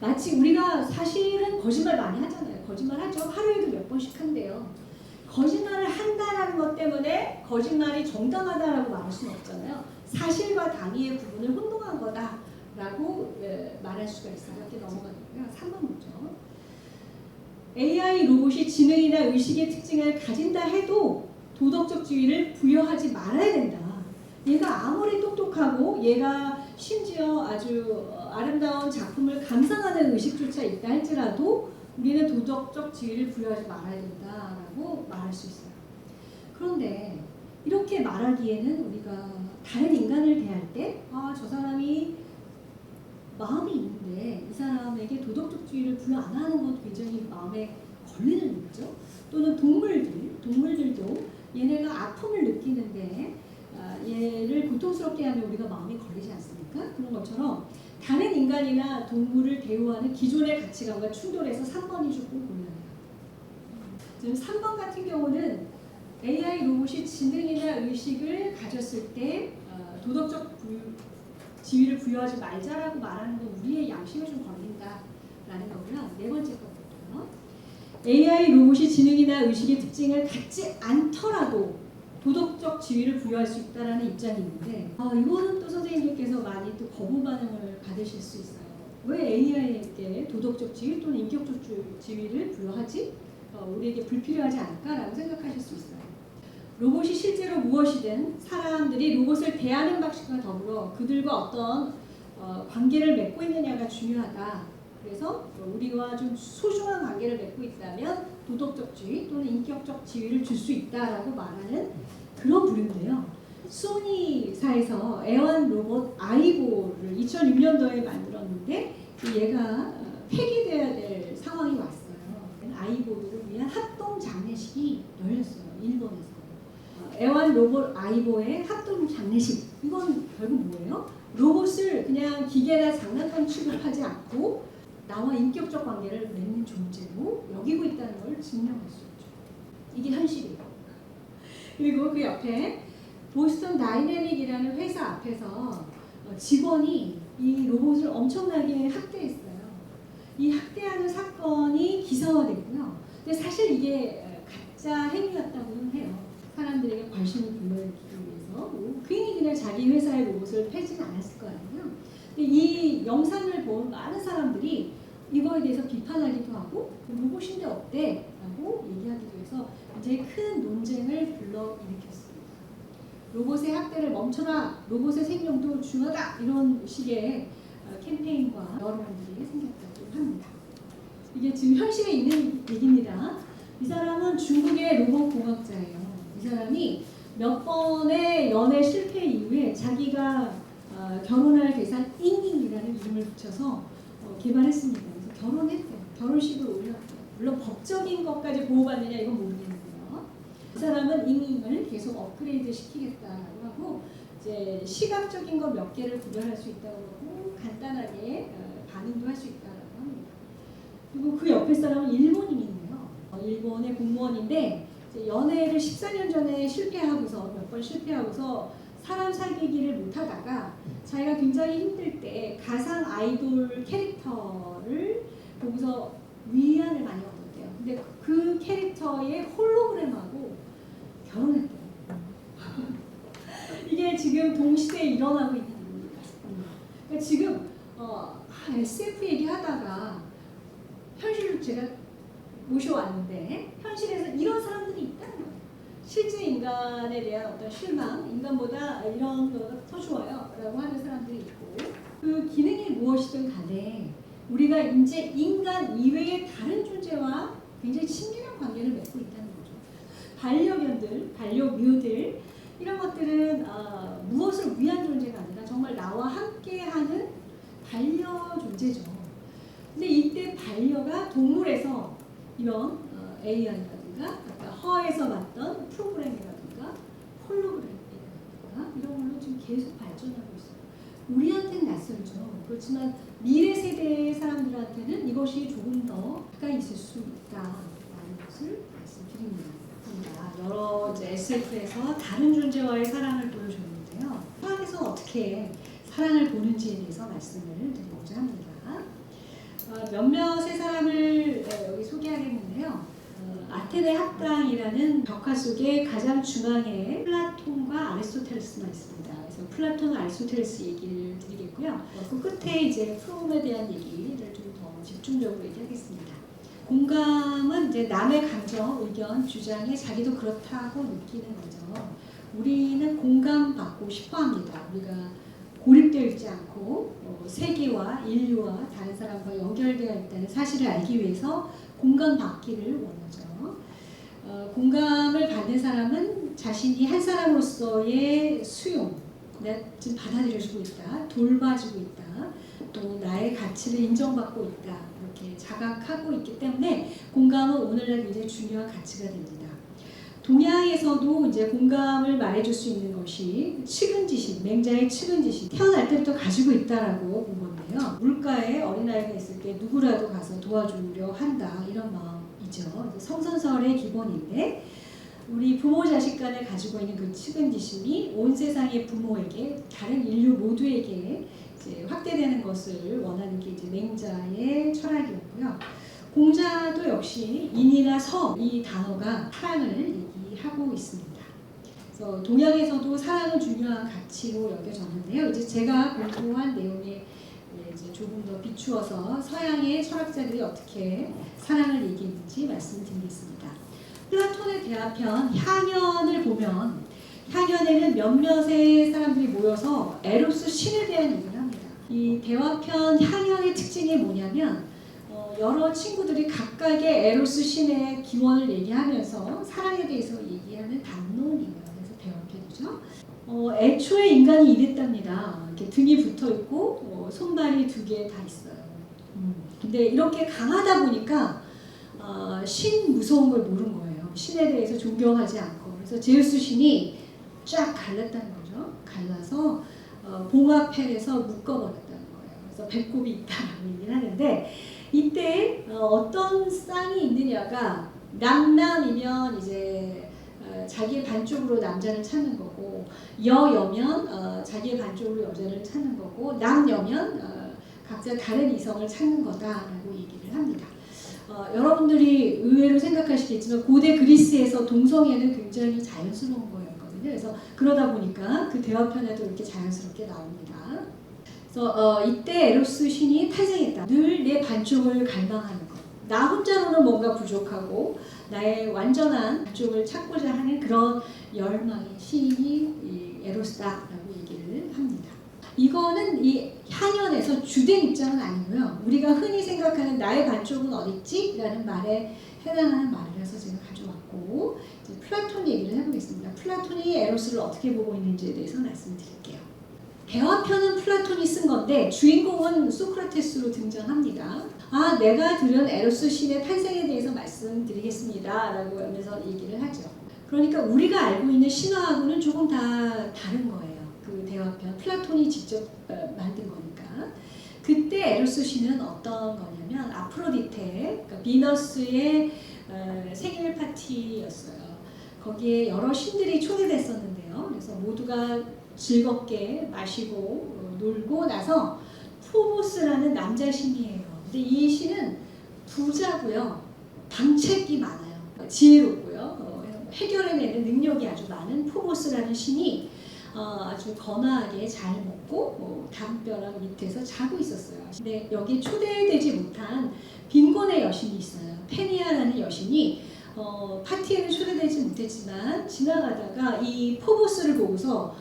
마치 우리가 사실은 거짓말 많이 하잖아요. 거짓말 하죠. 하루에도 몇 번씩 한대요. 거짓말을 한다라는 것 때문에 거짓말이 정당하다라고 말할 수는 없잖아요. 사실과 당위의 구분을 혼동한 거다라고 말할 수가 있어요. 이렇게 넘어가고요. 3번 문제. AI 로봇이 지능이나 의식의 특징을 가진다 해도 도덕적 지위를 부여하지 말아야 된다. 얘가 아무리 똑똑하고 얘가 심지어 아주 아름다운 작품을 감상하는 의식조차 있다 할지라도 우리는 도덕적 지위를 부여하지 말아야 된다라고 말할 수 있어요. 그런데 이렇게 말하기에는 우리가 다른 인간을 대할 때 저 사람이 마음이 있는데 이 사람에게 도덕적 지위를 부여 안 하는 것 굉장히 마음에 걸리는 일이죠. 또는 동물들도 얘네가 아픔을 느끼는데 얘를 고통스럽게 하면 우리가 마음이 걸리지 않습니까? 그런 것처럼 다른 인간이나 동물을 대우하는 기존의 가치관과 충돌해서 3번이 조금 곤란해요. 지금 3번 같은 경우는 AI 로봇이 지능이나 의식을 가졌을 때 도덕적 지위를 부여하지 말자라고 말하는 건 우리의 양심에 좀 걸린다라는 거고요. 네 번째 거거든요. AI 로봇이 지능이나 의식의 특징을 갖지 않더라도 도덕적 지위를 부여할 수 있다라는 입장이 있는데 이거는 또 선생님들께서 많이 또 거부 반응을 받으실 수 있어요. 왜 AI에게 도덕적 지위 또는 인격적 지위를 부여하지? 우리에게 불필요하지 않을까라고 생각하실 수 있어요. 로봇이 실제로 무엇이든 사람들이 로봇을 대하는 방식과 더불어 그들과 어떤 관계를 맺고 있느냐가 중요하다. 그래서 우리와 좀 소중한 관계를 맺고 있다면 도덕적 지위 또는 인격적 지위를 줄 수 있다라고 말하는 그런 부류인데요. 소니사에서 애완 로봇 아이보를 2006년도에 만들었는데 얘가 폐기돼야 될 상황이 왔어요. 아이보를 위한 합동 장례식이 열렸어요. 일본에서. 애완 로봇 아이보의 합동 장례식. 이건 결국 뭐예요? 로봇을 그냥 기계나 장난감 취급하지 않고 나와 인격적 관계를 맺는 존재로 여기고 있다는 걸 증명할 수 있죠. 이게 현실이에요. 그리고 그 옆에 보스턴 다이내믹이라는 회사 앞에서 직원이 이 로봇을 엄청나게 학대했어요. 이 학대하는 사건이 기사화됐고요. 근데 사실 이게 가짜 행위였다고는 해요. 사람들에게 관심을 불러일으키기 위해서. 괜히 그냥 자기 회사의 로봇을 패지는 않았을 거 아니에요. 근데 이 영상을 본 많은 사람들이 이거에 대해서 비판하기도 하고 로봇인데 어때? 라고 얘기하기도 해서 굉장히 큰 논쟁을 불러일으켰습니다. 로봇의 학대를 멈춰라! 로봇의 생명도 중요하다! 이런 식의 캠페인과 여론들이 생겼다고 합니다. 이게 지금 현실에 있는 얘기입니다. 이 사람은 중국의 로봇 공학자예요. 이 사람이 몇 번의 연애 실패 이후에 자기가 결혼할 대상 잉잉이라는 이름을 붙여서 개발했습니다. 그래서 결혼했대요. 결혼식을 올렸대요. 물론 법적인 것까지 보호받느냐 이건 모르겠는데요. 그 사람은 이민을 계속 업그레이드 시키겠다라고 하고 이제 시각적인 것 몇 개를 구별할 수 있다고 하고 간단하게 반응도 할 수 있다라고 합니다. 그리고 그 옆에 사람은 일본인이네요. 일본의 공무원인데 연애를 14년 전에 실패하고서 몇 번 실패하고서 사람 사귀기를 못하다가 자기가 굉장히 힘들 때 가상 아이돌 캐릭터를 보고서 위안을 많이 얻었대요. 근데 그 캐릭터의 홀로그램하고 결혼했대요. 이게 지금 동시대에 일어나고 있는 일입니다. 그러니까 지금 SF 얘기하다가 현실로 제가 모셔왔는데 현실에서 이런 사람들이 있다는 거예요. 실제 인간에 대한 어떤 실망, 인간보다 이런 거가 더 좋아요 라고 하는 사람들이 있고 그 기능이 무엇이든 간에 우리가 이제 인간 이외의 다른 존재와 굉장히 친밀한 관계를 맺고 있다는 거죠. 반려견들, 반려묘들 이런 것들은 무엇을 위한 존재가 아니라 정말 나와 함께하는 반려 존재죠. 근데 이때 반려가 동물에서 이런 AI라든가 아까 허에서 봤던 프로그램이라든가 홀로그램이라든가 이런 걸로 지금 계속 발전하고 있어요. 우리한테는 낯설죠. 그렇지만 미래 세대의 사람들한테는 이것이 조금 더 가까이 있을 수 있다라는 것을 말씀드립니다. 여러 SF에서 다른 존재와의 사랑을 보여줬는데요. 사랑에서 어떻게 사랑을 보는지에 대해서 말씀을 드리고자 합니다. 몇몇의 사람을 여기 소개하겠는데요. 아테네 합당이라는 벽화 속에 가장 중앙에 플라톤과 아리스토텔레스만 있습니다. 그래서 플라톤, 아리스토텔레스 얘기를 드리겠고요. 그 끝에 이제 프롬에 대한 얘기를 좀 더 집중적으로 얘기하겠습니다. 공감은 이제 남의 감정, 의견, 주장에 자기도 그렇다고 느끼는 거죠. 우리는 공감받고 싶어합니다. 우리가 고립되어 있지 않고 세계와 인류와 다른 사람과 연결되어 있다는 사실을 알기 위해서 공감받기를 원하죠. 공감을 받는 사람은 자신이 한 사람으로서의 수용, 내가 지금 받아들여주고 있다, 돌봐주고 있다, 또 나의 가치를 인정받고 있다 이렇게 자각하고 있기 때문에 공감은 오늘날 굉장히 중요한 가치가 됩니다. 동양에서도 이제 공감을 말해줄 수 있는 것이 측은지심, 맹자의 측은지심, 태어날 때부터 가지고 있다라고 본 건데요. 물가에 어린아이가 있을 때 누구라도 가서 도와주려 한다 이런 마음이죠. 성선설의 기본인데 우리 부모 자식 간에 가지고 있는 그 측은지심이 온 세상의 부모에게 다른 인류 모두에게 이제 확대되는 것을 원하는 게 이제 맹자의 철학이었고요. 공자도 역시 인이나 서 이 단어가 사랑을 얘기하고 있습니다. 그래서 동양에서도 사랑은 중요한 가치로 여겨졌는데요. 이제 제가 공부한 내용에 이제 조금 더 비추어서 서양의 철학자들이 어떻게 사랑을 얘기했는지 말씀드리겠습니다. 플라톤의 대화편 향연을 보면 향연에는 몇몇의 사람들이 모여서 에로스 신에 대한 얘기를 합니다. 이 대화편 향연의 특징이 뭐냐면 여러 친구들이 각각의 에로스 신의 기원을 얘기하면서 사랑에 대해서 얘기하는 담론이에요. 그래서 대화편이죠. 애초에 인간이 이랬답니다. 이렇게 등이 붙어 있고 손발이 2개 다 있어요. 근데 이렇게 강하다 보니까 신 무서운 걸 모른 거예요. 신에 대해서 존경하지 않고. 그래서 제우스 신이 쫙 갈랐다는 거죠. 갈라서 봉화펠에서 묶어버렸다는 거예요. 그래서 배꼽이 있다라고 얘기를 하는데 이때 어떤 쌍이 있느냐가 남남이면 이제 자기의 반쪽으로 남자를 찾는 거고 여여면 자기의 반쪽으로 여자를 찾는 거고 남여면 각자 다른 이성을 찾는 거다라고 얘기를 합니다. 여러분들이 의외로 생각하시겠지만 고대 그리스에서 동성애는 굉장히 자연스러운 거였거든요. 그래서 그러다 보니까 그 대화편에도 이렇게 자연스럽게 나옵니다. 그래서 이때 에로스 신이 탄생했다. 늘 내 반쪽을 갈망하는 것. 나 혼자로는 뭔가 부족하고 나의 완전한 반쪽을 찾고자 하는 그런 열망의 신이 이 에로스다라고 얘기를 합니다. 이거는 이 향연에서 주된 입장은 아니고요. 우리가 흔히 생각하는 나의 반쪽은 어딨지? 라는 말에 해당하는 말이라서 제가 가져왔고 이제 플라톤 얘기를 해보겠습니다. 플라톤이 에로스를 어떻게 보고 있는지에 대해서 말씀드릴게요. 대화편은 플라톤이 쓴 건데 주인공은 소크라테스로 등장합니다. 내가 들은 에로스 신의 탄생에 대해서 말씀드리겠습니다 라고 하면서 얘기를 하죠. 그러니까 우리가 알고 있는 신화하고는 조금 다 다른 거예요. 그 대화편 플라톤이 직접 만든 거니까. 그때 에로스 신은 어떤 거냐면 아프로디테, 그러니까 비너스의 생일 파티였어요. 거기에 여러 신들이 초대됐었는데요. 그래서 모두가 즐겁게 마시고 놀고 나서 포보스라는 남자 신이에요. 근데 이 신은 부자고요. 방책이 많아요. 지혜롭고요. 해결해내는 능력이 아주 많은 포보스라는 신이 아주 건강하게 잘 먹고 담벼락 밑에서 자고 있었어요. 근데 여기 초대되지 못한 빈곤의 여신이 있어요. 페니아라는 여신이 파티에는 초대되지 못했지만 지나가다가 이 포보스를 보고서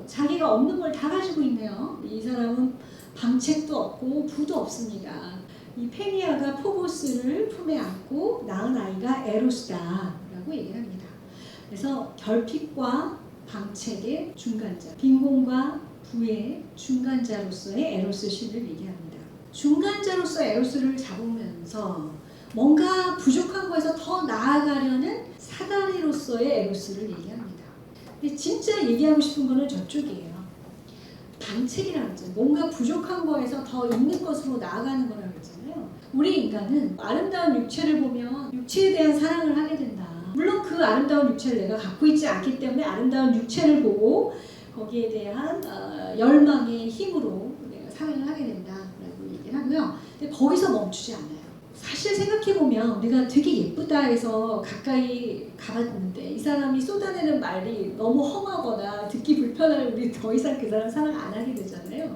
자기가 없는 걸 다 가지고 있네요. 이 사람은 방책도 없고 부도 없습니다. 이 페니아가 포보스를 품에 안고 낳은 아이가 에로스다라고 얘기를 합니다. 그래서 결핍과 방책의 중간자, 빈곤과 부의 중간자로서의 에로스 신을 얘기합니다. 중간자로서 에로스를 잡으면서 뭔가 부족한 거에서 더 나아가려는 사다리로서의 에로스를 얘기합니다. 근데 진짜 얘기하고 싶은 거는 저쪽이에요. 방책이라는 거죠. 뭔가 부족한 거에서 더 있는 것으로 나아가는 거라고 했잖아요. 우리 인간은 아름다운 육체를 보면 육체에 대한 사랑을 하게 된다. 물론 그 아름다운 육체를 내가 갖고 있지 않기 때문에 아름다운 육체를 보고 거기에 대한 열망의 힘으로 내가 사랑을 하게 된다라고 얘기를 하고요. 근데 거기서 멈추지 않아요. 사실 생각해보면 내가 되게 예쁘다 해서 가까이 가봤는데 이 사람이 쏟아내는 말이 너무 험하거나 듣기 불편하면 우리 더 이상 그 사람 사랑 안 하게 되잖아요.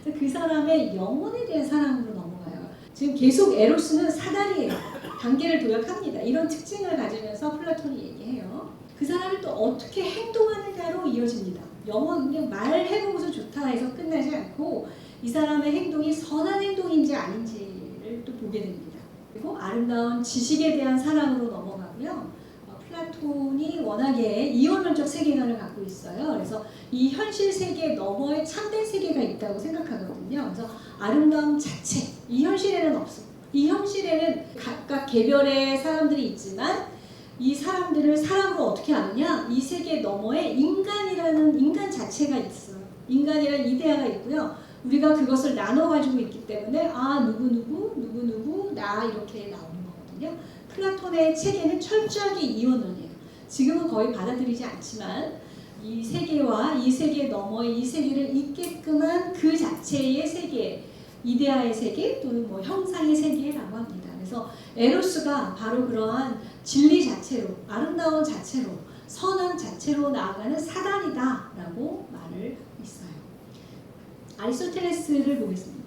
그 사람의 영혼에 대한 사랑으로 넘어가요. 지금 계속 에로스는 사다리예요. 단계를 도약합니다. 이런 특징을 가지면서 플라톤이 얘기해요. 그 사람을 또 어떻게 행동하느냐로 이어집니다. 영혼 그냥 말해보고서 좋다 해서 끝나지 않고 이 사람의 행동이 선한 행동인지 아닌지를 또 보게 됩니다. 그리고 아름다운 지식에 대한 사랑으로 넘어가고요. 플라톤이 워낙에 이원론적 세계관을 갖고 있어요. 그래서 이 현실 세계 너머에 참된 세계가 있다고 생각하거든요. 그래서 아름다움 자체, 이 현실에는 없어. 이 현실에는 각각 개별의 사람들이 있지만 이 사람들을 사람으로 어떻게 아느냐? 이 세계 너머에 인간이라는 인간 자체가 있어요. 인간이라는 이데아가 있고요. 우리가 그것을 나눠 가지고 있기 때문에 누구 나 이렇게 나오는 거거든요. 플라톤의 체계는 철저하게 이원론이에요. 지금은 거의 받아들이지 않지만 이 세계와 이 세계 너머에 이 세계를 있게끔 한 그 자체의 세계, 이데아의 세계 또는 뭐 형상의 세계라고 합니다. 그래서 에로스가 바로 그러한 진리 자체로, 아름다운 자체로, 선한 자체로 나아가는 사단이다라고 말을 하고 있어요. 아리스토텔레스를 보겠습니다.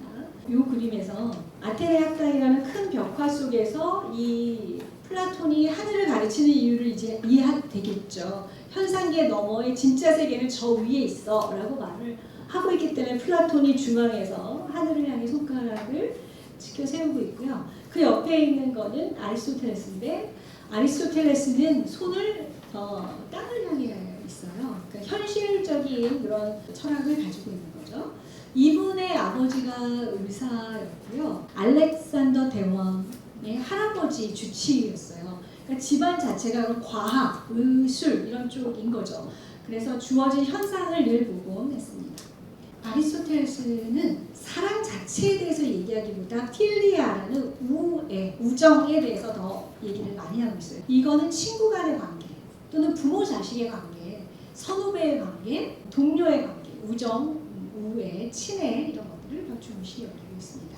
이 그림에서 아테네 학당이라는 큰 벽화 속에서 이 플라톤이 하늘을 가르치는 이유를 이제 이해하게 되겠죠. 현상계 너머의 진짜 세계는 저 위에 있어 라고 말을 하고 있기 때문에 플라톤이 중앙에서 하늘을 향해 손가락을 치켜 세우고 있고요. 그 옆에 있는 거는 아리스토텔레스인데 아리스토텔레스는 손을 땅을 향해 있어요. 그러니까 현실적인 그런 철학을 가지고 있는 거죠. 이분의 아버지가 의사였고요. 알렉산더 대왕의 할아버지 주치의였어요. 그러니까 집안 자체가 과학, 의술 이런 쪽인 거죠. 그래서 주어진 현상을 늘 보곤 했습니다. 아리스토텔레스는 사랑 자체에 대해서 얘기하기보다 필리아라는 우정에 대해서 더 얘기를 많이 하고 있어요. 이거는 친구 간의 관계 또는 부모 자식의 관계, 선후배의 관계, 동료의 관계, 우정, 우애, 친애 이런 것들을 더 중시 여기고 있습니다.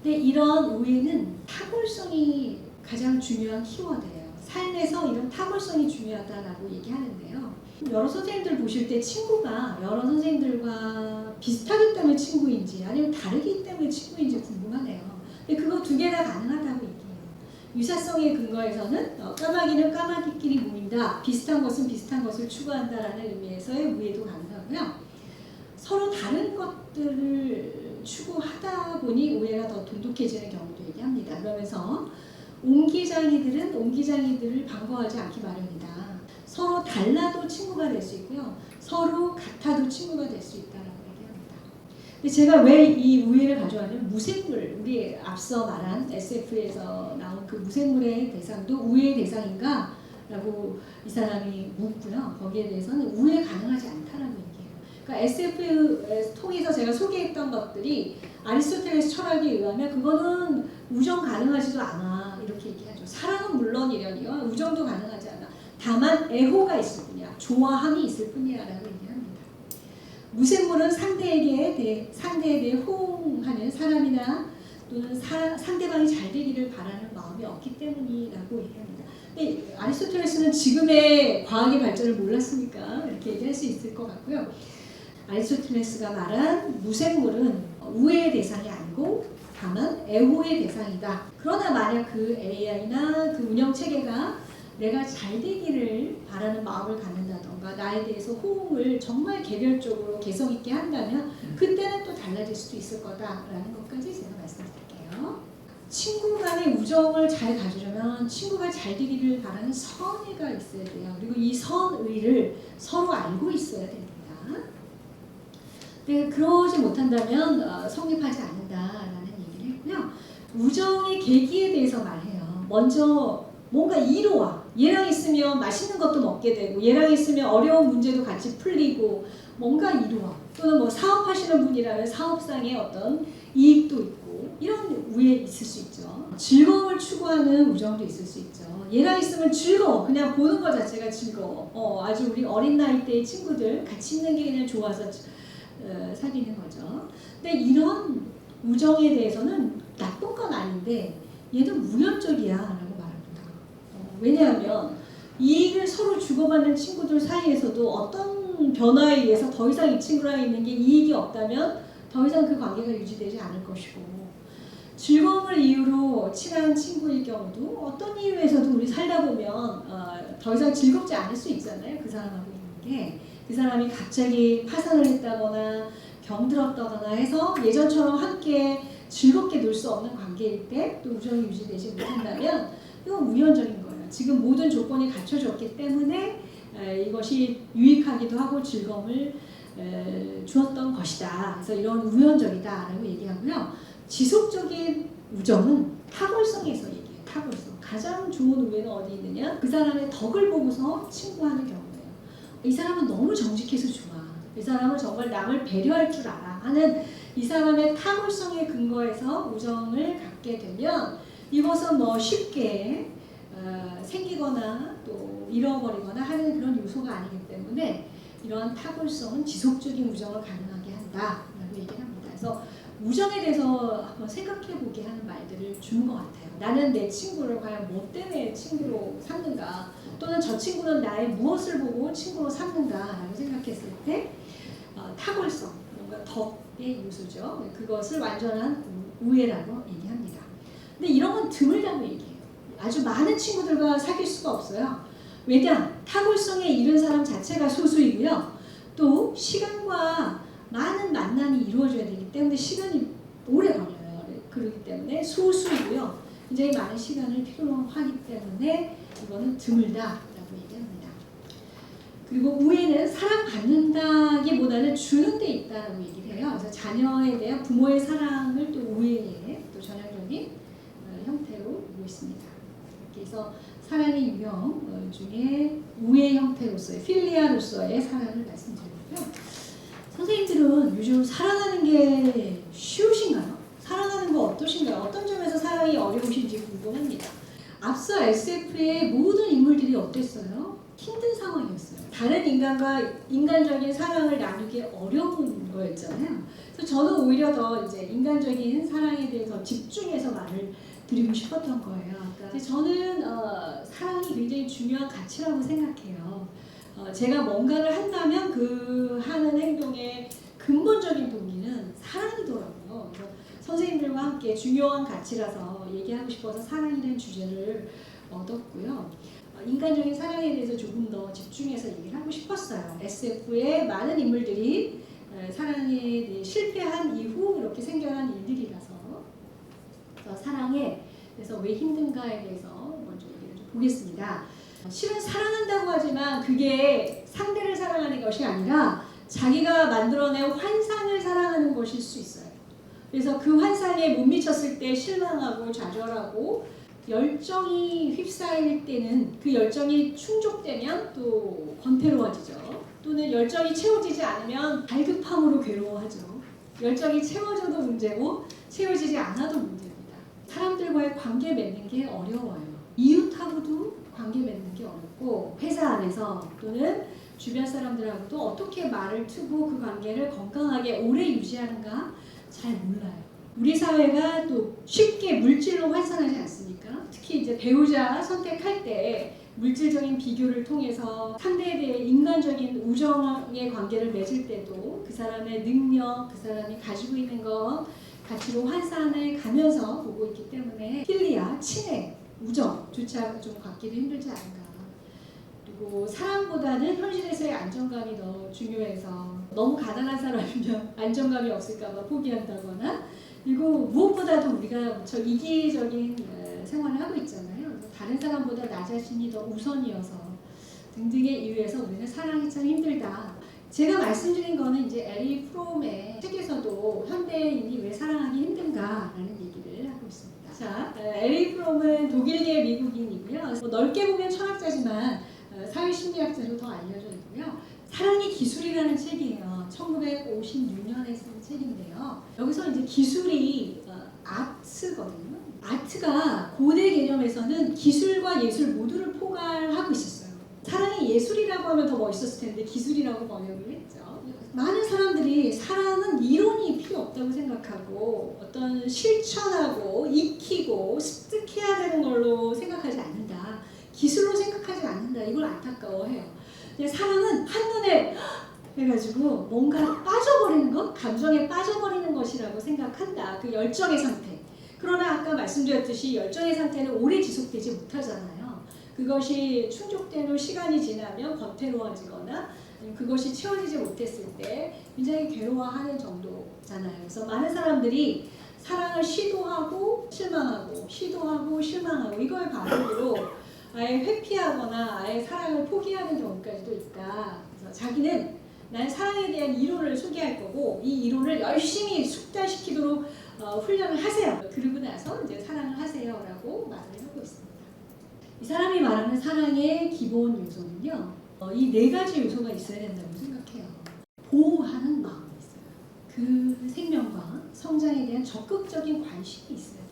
근데 이런 우애는 탁월성이 가장 중요한 키워드예요. 삶에서 이런 탁월성이 중요하다라고 얘기하는데요. 여러 선생님들 보실 때 친구가 여러 선생님들과 비슷하기 때문에 친구인지 아니면 다르기 때문에 친구인지 궁금하네요. 근데 그거 두 개 다 가능하다고 얘기해요. 유사성의 근거에서는 까마귀는 까마귀끼리 모인다. 비슷한 것은 비슷한 것을 추구한다라는 의미에서의 우애도 가능하고요. 서로 다른 것들을 추구하다 보니 우애가 더 돈독해지는 경우도 얘기합니다. 그러면서 옹기장이들은 옹기장이들을 반가워하지 않기 마련이다. 서로 달라도 친구가 될 수 있고요. 서로 같아도 친구가 될 수 있다라고 근데 제가 왜 이 우애를 가져왔냐면 무생물, 우리 앞서 말한 SF에서 나온 그 무생물의 대상도 우애의 대상인가? 라고 이 사람이 묻고요. 거기에 대해서는 우애 가능하지 않다라고 얘기해요. 그러니까 SF를 통해서 제가 소개했던 것들이 아리스토텔레스 철학에 의하면 그거는 우정 가능하지도 않아. 이렇게 얘기하죠. 사랑은 물론이려니요. 우정도 가능하지 않아. 다만 애호가 있을 뿐이야. 좋아함이 있을 뿐이야 라고 얘기합니다. 무생물은 상대에 대해 호응하는 사람이나 또는 상대방이 잘 되기를 바라는 마음이 없기 때문이라고 얘기합니다. 근데 아리스토텔레스는 지금의 과학의 발전을 몰랐으니까 이렇게 얘기할 수 있을 것 같고요. 아리스토텔레스가 말한 무생물은 우애의 대상이 아니고 다만 애호의 대상이다. 그러나 만약 그 AI나 그 운영체계가 내가 잘 되기를 바라는 마음을 갖는다던가 나에 대해서 호응을 정말 개별적으로 개성 있게 한다면 그때는 또 달라질 수도 있을 거다라는 것까지 제가 말씀드릴게요. 친구 간의 우정을 잘 가지려면 친구가 잘 되기를 바라는 선의가 있어야 돼요. 그리고 이 선의를 서로 알고 있어야 됩니다. 근데 그러지 못한다면 성립하지 않는다라는 얘기를 했고요. 우정의 계기에 대해서 말해요. 먼저 뭔가 이로와 얘랑 있으면 맛있는 것도 먹게 되고 얘랑 있으면 어려운 문제도 같이 풀리고 뭔가 이로와 또는 뭐 사업하시는 분이라면 사업상의 어떤 이익도 있고 이런 우애 있을 수 있죠. 즐거움을 추구하는 우정도 있을 수 있죠. 얘랑 있으면 즐거워. 그냥 보는 것 자체가 즐거워. 아주 우리 어린 나이 때의 친구들 같이 있는 게 그냥 좋아서 사귀는 거죠. 근데 이런 우정에 대해서는 나쁜 건 아닌데 얘는 우연적이야 라고 말합니다. 왜냐하면 이익을 서로 주고받는 친구들 사이에서도 어떤 변화에 의해서 더 이상 이 친구랑 있는 게 이익이 없다면 더 이상 그 관계가 유지되지 않을 것이고 즐거움을 이유로 친한 친구일 경우도 어떤 이유에서도 우리 살다 보면 더 이상 즐겁지 않을 수 있잖아요. 그 사람하고 있는 게. 그 사람이 갑자기 파산을 했다거나 병들었다거나 해서 예전처럼 함께 즐겁게 놀 수 없는 관계일 때 또 우정이 유지되지 못한다면 이건 우연적인 거예요. 지금 모든 조건이 갖춰졌기 때문에 이것이 유익하기도 하고 즐거움을 주었던 것이다. 그래서 이런 우연적이다라고 얘기하고요. 지속적인 우정은 탁월성에서 얘기해요. 탁월성. 가장 좋은 우애는 어디 있느냐? 그 사람의 덕을 보고서 친구하는 경우예요. 이 사람은 너무 정직해서 좋아. 이 사람은 정말 남을 배려할 줄 알아 하는 이 사람의 탁월성에 근거해서 우정을 갖게 되면 이것은 뭐 쉽게 생기거나 또 잃어버리거나 하는 그런 요소가 아니기 때문에 이러한 탁월성은 지속적인 우정을 가능하게 한다라고 얘기를 합니다. 그래서 우정에 대해서 한번 생각해 보게 하는 말들을 주는 것 같아요. 나는 내 친구를 과연 뭐 때문에 친구로 삼는가 또는 저 친구는 나의 무엇을 보고 친구로 삼는가라고 생각했을 때 탁월성, 뭔가 덕의 요소죠. 그것을 완전한 우애라고 얘기합니다. 근데 이런 건 드물다고 얘기해요. 아주 많은 친구들과 사귈 수가 없어요. 왜냐? 탁월성에 이른 사람 자체가 소수이고요. 또 시간과 많은 만남이 이루어져야 되기 때문에 시간이 오래 걸려요. 그렇기 때문에 소수이고요. 굉장히 많은 시간을 필요로 하기 때문에 이거는 드물다라고 얘기합니다. 그리고 우애는 사랑받는다기보다는 주는 데 있다라고 얘기를 해요. 그래서 자녀에 대한 부모의 사랑을 또 우애의 또 전형적인 형태로 보고 있습니다. 그래서 사랑의 유형 중에 우애 형태로서의 필리아로서의 사랑을 말씀드렸고요. 선생님들은 요즘 사랑하는 게 쉬우신가요? 사랑하는 거 어떠신가요? 어떤 점에서 사랑이 어려우신지 궁금합니다. 앞서 SF의 모든 인물들이 어땠어요? 힘든 상황이었어요. 다른 인간과 인간적인 사랑을 나누기 어려운 거였잖아요. 그래서 저는 오히려 더 이제 인간적인 사랑에 대해서 집중해서 말을 드리고 싶었던 거예요. 그러니까 저는 사랑이 굉장히 중요한 가치라고 생각해요. 제가 뭔가를 한다면 그 하는 행동의 근본적인 동기는 사랑이더라고요. 그래서 선생님들과 함께 중요한 가치라서 얘기하고 싶어서 사랑이라는 주제를 얻었고요. 인간적인 사랑에 대해서 조금 더 집중해서 얘기를 하고 싶었어요. SF의 많은 인물들이 사랑에 대해 실패한 이후 이렇게 생겨난 일들이라서 사랑에 대해서 왜 힘든가에 대해서 먼저 얘기를 좀 보겠습니다. 실은 사랑한다고 하지만 그게 상대를 사랑하는 것이 아니라 자기가 만들어낸 환상을 사랑하는 것일 수 있어요. 그래서 그 환상에 못 미쳤을 때 실망하고 좌절하고 열정이 휩싸일 때는 그 열정이 충족되면 또 권태로워지죠. 또는 열정이 채워지지 않으면 갈급함으로 괴로워하죠. 열정이 채워져도 문제고 채워지지 않아도 문제입니다. 사람들과의 관계 맺는 게 어려워요. 이웃하고도 관계 맺는 게 어렵고 회사 안에서 또는 주변 사람들하고도 어떻게 말을 트고 그 관계를 건강하게 오래 유지하는가 잘 몰라요. 우리 사회가 또 쉽게 물질로 환산하지 않습니까? 특히 이제 배우자 선택할 때 물질적인 비교를 통해서 상대에 대해 인간적인 우정의 관계를 맺을 때도 그 사람의 능력, 그 사람이 가지고 있는 것 가치로 환산해 가면서 보고 있기 때문에 필리아, 친애, 우정조차 좀 갖기도 힘들지 않은가. 그리고 사랑보다는 현실에서의 안정감이 더 중요해서 너무 가난한 사람이면 안정감이 없을까 봐 포기한다거나, 그리고 무엇보다도 우리가 무척 이기적인 생활을 하고 있잖아요. 다른 사람보다 나 자신이 더 우선이어서 등등의 이유에서 우리는 사랑이 참 힘들다. 제가 말씀드린 거는 이제 에리 프롬의 책에서도 현대인이 왜 사랑하기 힘든가라는 얘기를 하고 있습니다. 자, 에리 프롬은 독일계 미국인이고요. 넓게 보면 철학자지만 사회심리학자로 더 알려져 있고요. 사랑의 기술이라는 책이에요. 1956년에 쓴 책인데요. 여기서 이제 기술이 아트거든요. 아트가 고대 개념에서는 기술과 예술 모두를 포괄하고 있었어요. 사랑이 예술이라고 하면 더 멋있었을 텐데 기술이라고 번역을 했죠. 많은 사람들이 사랑은 이론이 필요 없다고 생각하고 어떤 실천하고 익히고 습득해야 되는 걸로 생각하지 않는다. 기술로 생각하지 않는다. 이걸 안타까워해요. 근데 사랑은 한눈에 해가지고 뭔가 빠져버리는 것, 감정에 빠져버리는 것이라고 생각한다. 그 열정의 상태. 그러나 아까 말씀드렸듯이 열정의 상태는 오래 지속되지 못하잖아요. 그것이 충족된 후 시간이 지나면 권태로워지거나 그것이 채워지지 못했을 때 굉장히 괴로워하는 정도잖아요. 그래서 많은 사람들이 사랑을 시도하고 실망하고 시도하고 실망하고 이걸 바탕으로 아예 회피하거나 아예 사랑을 포기하는 경우까지도 있다. 그래서 자기는 난 사랑에 대한 이론을 소개할 거고 이 이론을 열심히 숙달시키도록 훈련을 하세요. 그러고 나서 이제 사랑을 하세요라고 말을 하고 있습니다. 이 사람이 말하는 사랑의 기본 요소는요. 이 네 가지 요소가 있어야 된다고 생각해요. 보호하는 마음이 있어요. 그 생명과 성장에 대한 적극적인 관심이 있어야 돼요.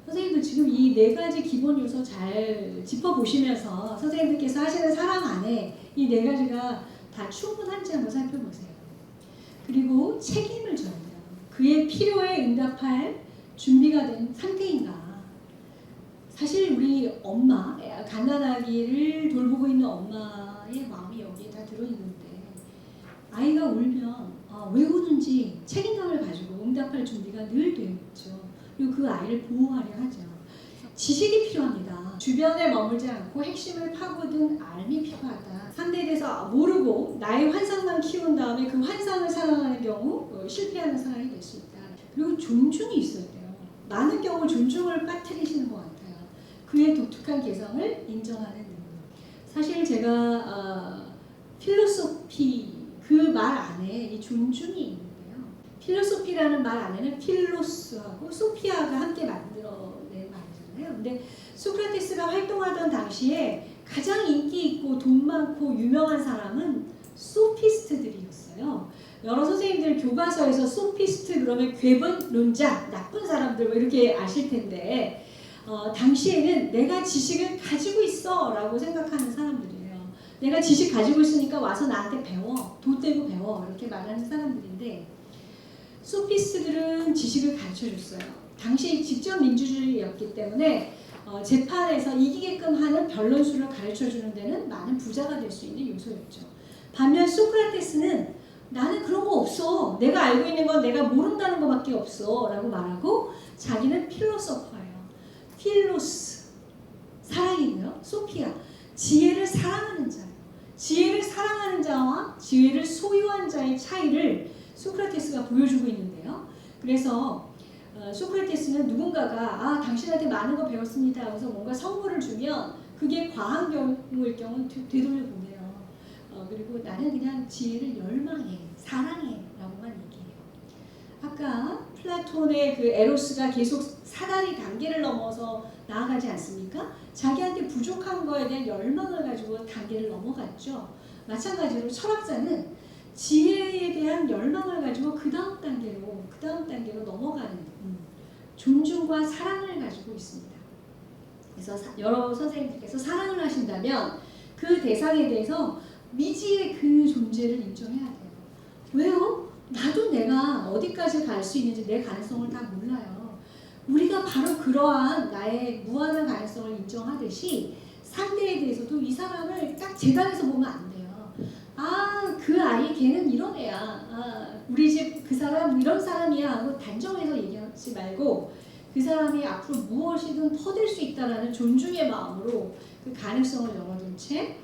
선생님들 지금 이 네 가지 기본 요소 잘 짚어보시면서 선생님들께서 하시는 사랑 안에 이 네 가지가 다 충분한지 한번 살펴보세요. 그리고 책임을 져야 돼요. 그의 필요에 응답할 준비가 된 상태인가. 사실 우리 엄마, 갓난아기를 돌보고 있는 엄마의 마음이 여기에 다 들어있는데 아이가 울면 왜 우는지 책임감을 가지고 응답할 준비가 늘 되어 있죠. 그리고 그 아이를 보호하려 하죠. 지식이 필요합니다. 주변에 머물지 않고 핵심을 파고든 알미 필요하다. 상대에 대해서 모르고 나의 환상만 키운 다음에 그 환상을 사랑하는 경우 실패하는 상황이 될 수 있다. 그리고 존중이 있어야 돼요. 많은 경우 존중을 빠뜨리시는 것 같아요. 그의 독특한 개성을 인정하는 능력. 사실 제가 필로소피 그 말 안에 이 존중이 있는데요. 필로소피라는 말 안에는 필로스하고 소피아가 함께 만들어낸 말이잖아요. 근데 소크라테스가 활동하던 당시에 가장 인기 있고 돈 많고 유명한 사람은 소피스트들이었어요. 여러 선생님들 교과서에서 소피스트 그러면 괴변론자, 나쁜 사람들 뭐 이렇게 아실 텐데 당시에는 내가 지식을 가지고 있어 라고 생각하는 사람들이에요. 내가 지식 가지고 있으니까 와서 나한테 배워, 돈 떼고 배워 이렇게 말하는 사람들인데 소피스트들은 지식을 가르쳐줬어요. 당시 직접 민주주의였기 때문에 재판에서 이기게끔 하는 변론수를 가르쳐주는 데는 많은 부자가 될 수 있는 요소였죠. 반면 소크라테스는 나는 그런 거 없어. 내가 알고 있는 건 내가 모른다는 것밖에 없어 라고 말하고 자기는 필로소퍼예요. 필로스, 사랑이고요. 소피아, 지혜를 사랑하는 자예요. 지혜를 사랑하는 자와 지혜를 소유한 자의 차이를 소크라테스가 보여주고 있는데요. 그래서 소크라테스는 누군가가 당신한테 많은 거 배웠습니다 하면서 뭔가 선물을 주면 그게 과한 경우일 경우는 되돌려보내요. 그리고 나는 그냥 지혜를 열망해, 사랑해 라고만 얘기해요. 아까 플라톤의 그 에로스가 계속 사다리 단계를 넘어서 나아가지 않습니까? 자기한테 부족한 거에 대한 열망을 가지고 단계를 넘어갔죠. 마찬가지로 철학자는 지혜에 대한 열망을 가지고 그 다음 단계로 넘어가는 존중과 사랑을 가지고 있습니다. 그래서 여러 선생님들께서 사랑을 하신다면 그 대상에 대해서 미지의 그 존재를 인정해야 돼요. 왜요? 나도 내가 어디까지 갈 수 있는지 내 가능성을 다 몰라요. 우리가 바로 그러한 나의 무한한 가능성을 인정하듯이 상대에 대해서도 이 사람을 딱 재단에서 보면 안 돼요. 아, 그 아이 걔는 이런 애야. 아, 우리 집 그 사람 이런 사람이야 하고 단정해서 얘기하지 말고 그 사람이 앞으로 무엇이든 터질 수 있다라는 존중의 마음으로 그 가능성을 열어둔 채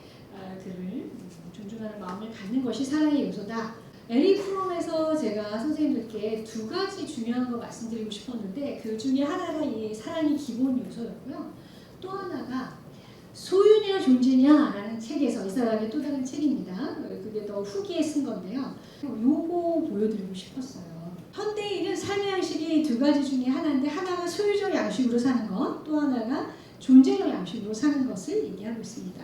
그를 존중하는 마음을 갖는 것이 사랑의 요소다. 에릭 프롬에서 제가 선생님들께 두 가지 중요한 거 말씀드리고 싶었는데 그 중에 하나가 이 사랑이 기본 요소였고요. 또 하나가 소유냐 존재냐라는 책에서 이 사람의 또 다른 책입니다. 그게 더 후기에 쓴 건데요. 요거 보여드리고 싶었어요. 현대인은 삶의 양식이 두 가지 중에 하나인데 하나가 소유적 양식으로 사는 것, 또 하나가 존재적 양식으로 사는 것을 얘기하고 있습니다.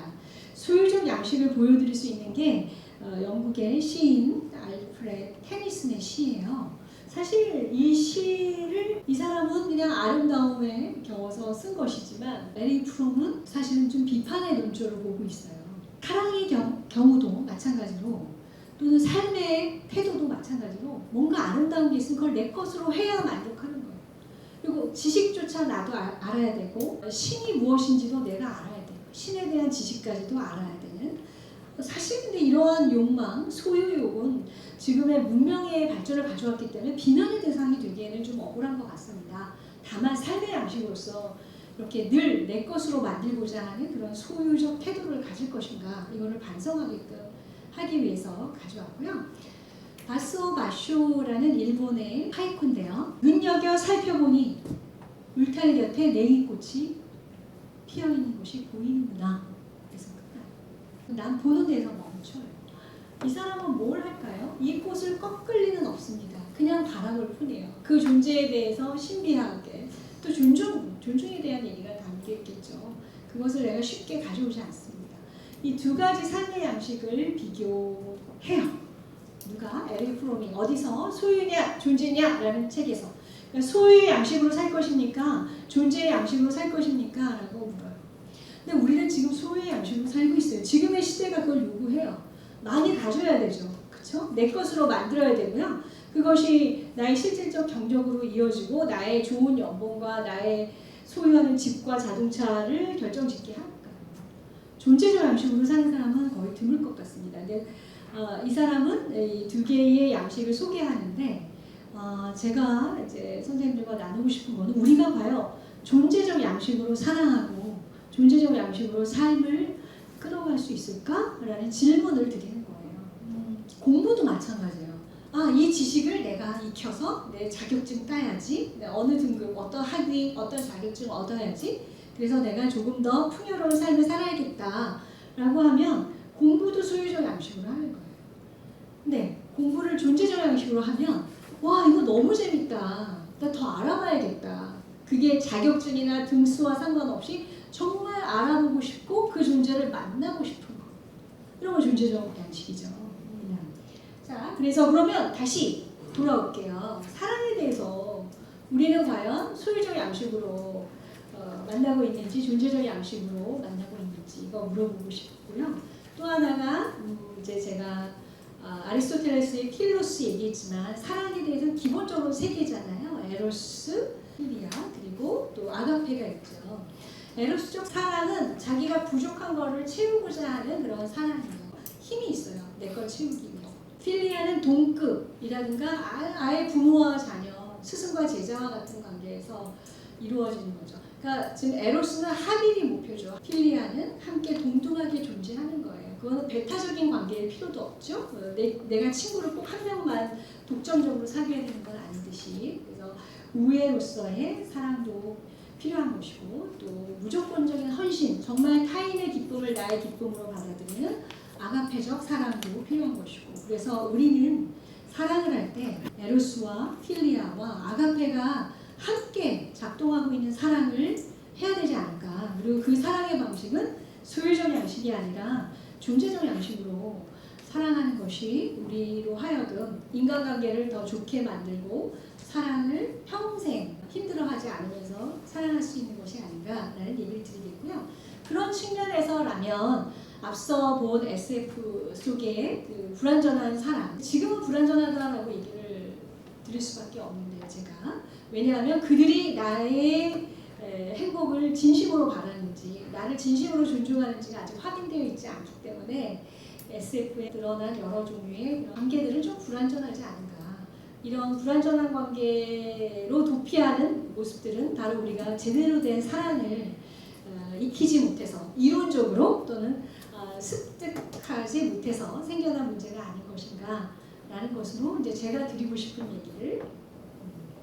소유적 양식을 보여드릴 수 있는 게 영국의 시인 알프레드 테니슨의 시예요. 사실 이 시를 이 사람은 그냥 아름다움에 겨워서 쓴 것이지만 에릭 프롬은 사실은 좀 비판의 논조를 보고 있어요. 사랑의 경우도 마찬가지로 또는 삶의 태도도 마찬가지로 뭔가 아름다운 게 있으면 그걸 내 것으로 해야 만족하는 거예요. 그리고 지식조차 나도 알아야 되고 신이 무엇인지도 내가 알아야 되고 신에 대한 지식까지도 알아야 되는 사실 근데 이러한 욕망, 소유욕은 지금의 문명의 발전을 가져왔기 때문에 비난의 대상이 되기에는 좀 억울한 것 같습니다. 다만 삶의 양식으로서 이렇게 늘 내 것으로 만들고자 하는 그런 소유적 태도를 가질 것인가 이거를 반성하게끔 하기 위해서 가져왔고요. 바스오 바쇼라는 일본의 하이쿠인데요. 눈여겨 살펴보니 울타리 곁에 냉이꽃이 피어있는 곳이 보이는구나. 그래서 난 보는 데서 멈춰요. 이 사람은 뭘 할까요? 이 꽃을 꺾을 리는 없습니다. 그냥 바라볼 뿐이에요. 그 존재에 대해서 신비하게 또 존중에 대한 얘기가 담겨있겠죠. 그것을 내가 쉽게 가져오지 않습니다. 이 두 가지 삶의 양식을 비교해요. 누가? 에릭 프롬이 어디서? 소유냐 존재냐라는 책에서 소유의 양식으로 살 것입니까? 존재의 양식으로 살 것입니까? 라고 물어요. 근데 우리는 지금 소유의 양식으로 살고 있어요. 지금의 시대가 그걸 요구해요. 많이 가져야 되죠. 그렇죠? 내 것으로 만들어야 되고요. 그것이 나의 실질적 경력으로 이어지고 나의 좋은 연봉과 나의 소유하는 집과 자동차를 결정짓게 하니까. 존재적 양식으로 사는 사람은 거의 드물 것 같습니다. 근데 이 사람은 이 두 개의 양식을 소개하는데 제가 이제 선생님들과 나누고 싶은 거는 우리가 과연 존재적 양식으로 사랑하고 존재적 양식으로 삶을 끌어갈 수 있을까? 라는 질문을 드리는 거예요. 공부도 마찬가지예요. 이 지식을 내가 익혀서 내 자격증 따야지. 어느 등급, 어떤 학위, 어떤 자격증 얻어야지. 그래서 내가 조금 더 풍요로운 삶을 살아야겠다. 라고 하면 공부도 소유적 양식으로 하는 거예요. 근데 공부를 존재적 양식으로 하면 와 이거 너무 재밌다. 나 더 알아봐야겠다. 그게 자격증이나 등수와 상관없이 정말 알아보고 싶고 그 존재를 만나고 싶은 거. 이런 건 존재적 양식이죠. 자, 그래서 그러면 다시 돌아올게요. 사랑에 대해서 우리는 과연 소유적 양식으로 만나고 있는지 존재적 양식으로 만나고 있는지 이거 물어보고 싶고요. 또 하나가 이제 제가 아리스토텔레스의 필로스 얘기했지만 사랑에 대해서는 기본적으로 세 개잖아요. 에로스, 필리아 그리고 또 아가페가 있죠. 에로스적 사랑은 자기가 부족한 거를 채우고자 하는 그런 사랑이에요. 힘이 있어요. 내 걸 채우기 위해서. 필리아는 동급이라든가 아예 부모와 자녀, 스승과 제자와 같은 관계에서 이루어지는 거죠. 그러니까 지금 에로스는 합일이 목표죠. 필리아는 함께 동등하게 존재하는 거예요. 그거는 배타적인 관계일 필요도 없죠. 내가 친구를 꼭 한 명만 독점적으로 사귀어야 되는 건 아니듯이. 그래서 우애로서의 사랑도 필요한 것이고 또 무조건적인 헌신, 정말 타인의 기쁨을 나의 기쁨으로 받아들이는 아가페적 사랑도 필요한 것이고, 그래서 우리는 사랑을 할 때 에로스와 필리아와 아가페가 함께 작동하고 있는 사랑을 해야 되지 않을까. 그리고 그 사랑의 방식은 소유적 양식이 아니라 존재적 양식으로 사랑하는 것이 우리로 하여금 인간관계를 더 좋게 만들고 사랑을 평생 힘들어하지 않으면서 사랑할 수 있는 것이 아닌가라는 얘기를 드리겠고요. 그런 측면에서라면 앞서 본 SF 속의 그 불완전한 사랑, 지금은 불완전하다라고 얘기를 드릴 수밖에 없는데요, 제가. 왜냐하면 그들이 나의 행복을 진심으로 바라는지, 나를 진심으로 존중하는지가 아직 확인되어 있지 않기 때문에 SF에 드러난 여러 종류의 관계들은 좀 불완전하지 않은가. 이런 불완전한 관계로 도피하는 모습들은 바로 우리가 제대로 된 사랑을 익히지 못해서, 이론적으로 또는 습득하지 못해서 생겨난 문제가 아닌 것인가 라는 것으로 이제 제가 드리고 싶은 얘기를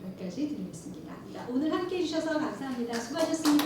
여기까지 드리겠습니다. 오늘 함께 해주셔서 감사합니다. 수고하셨습니다.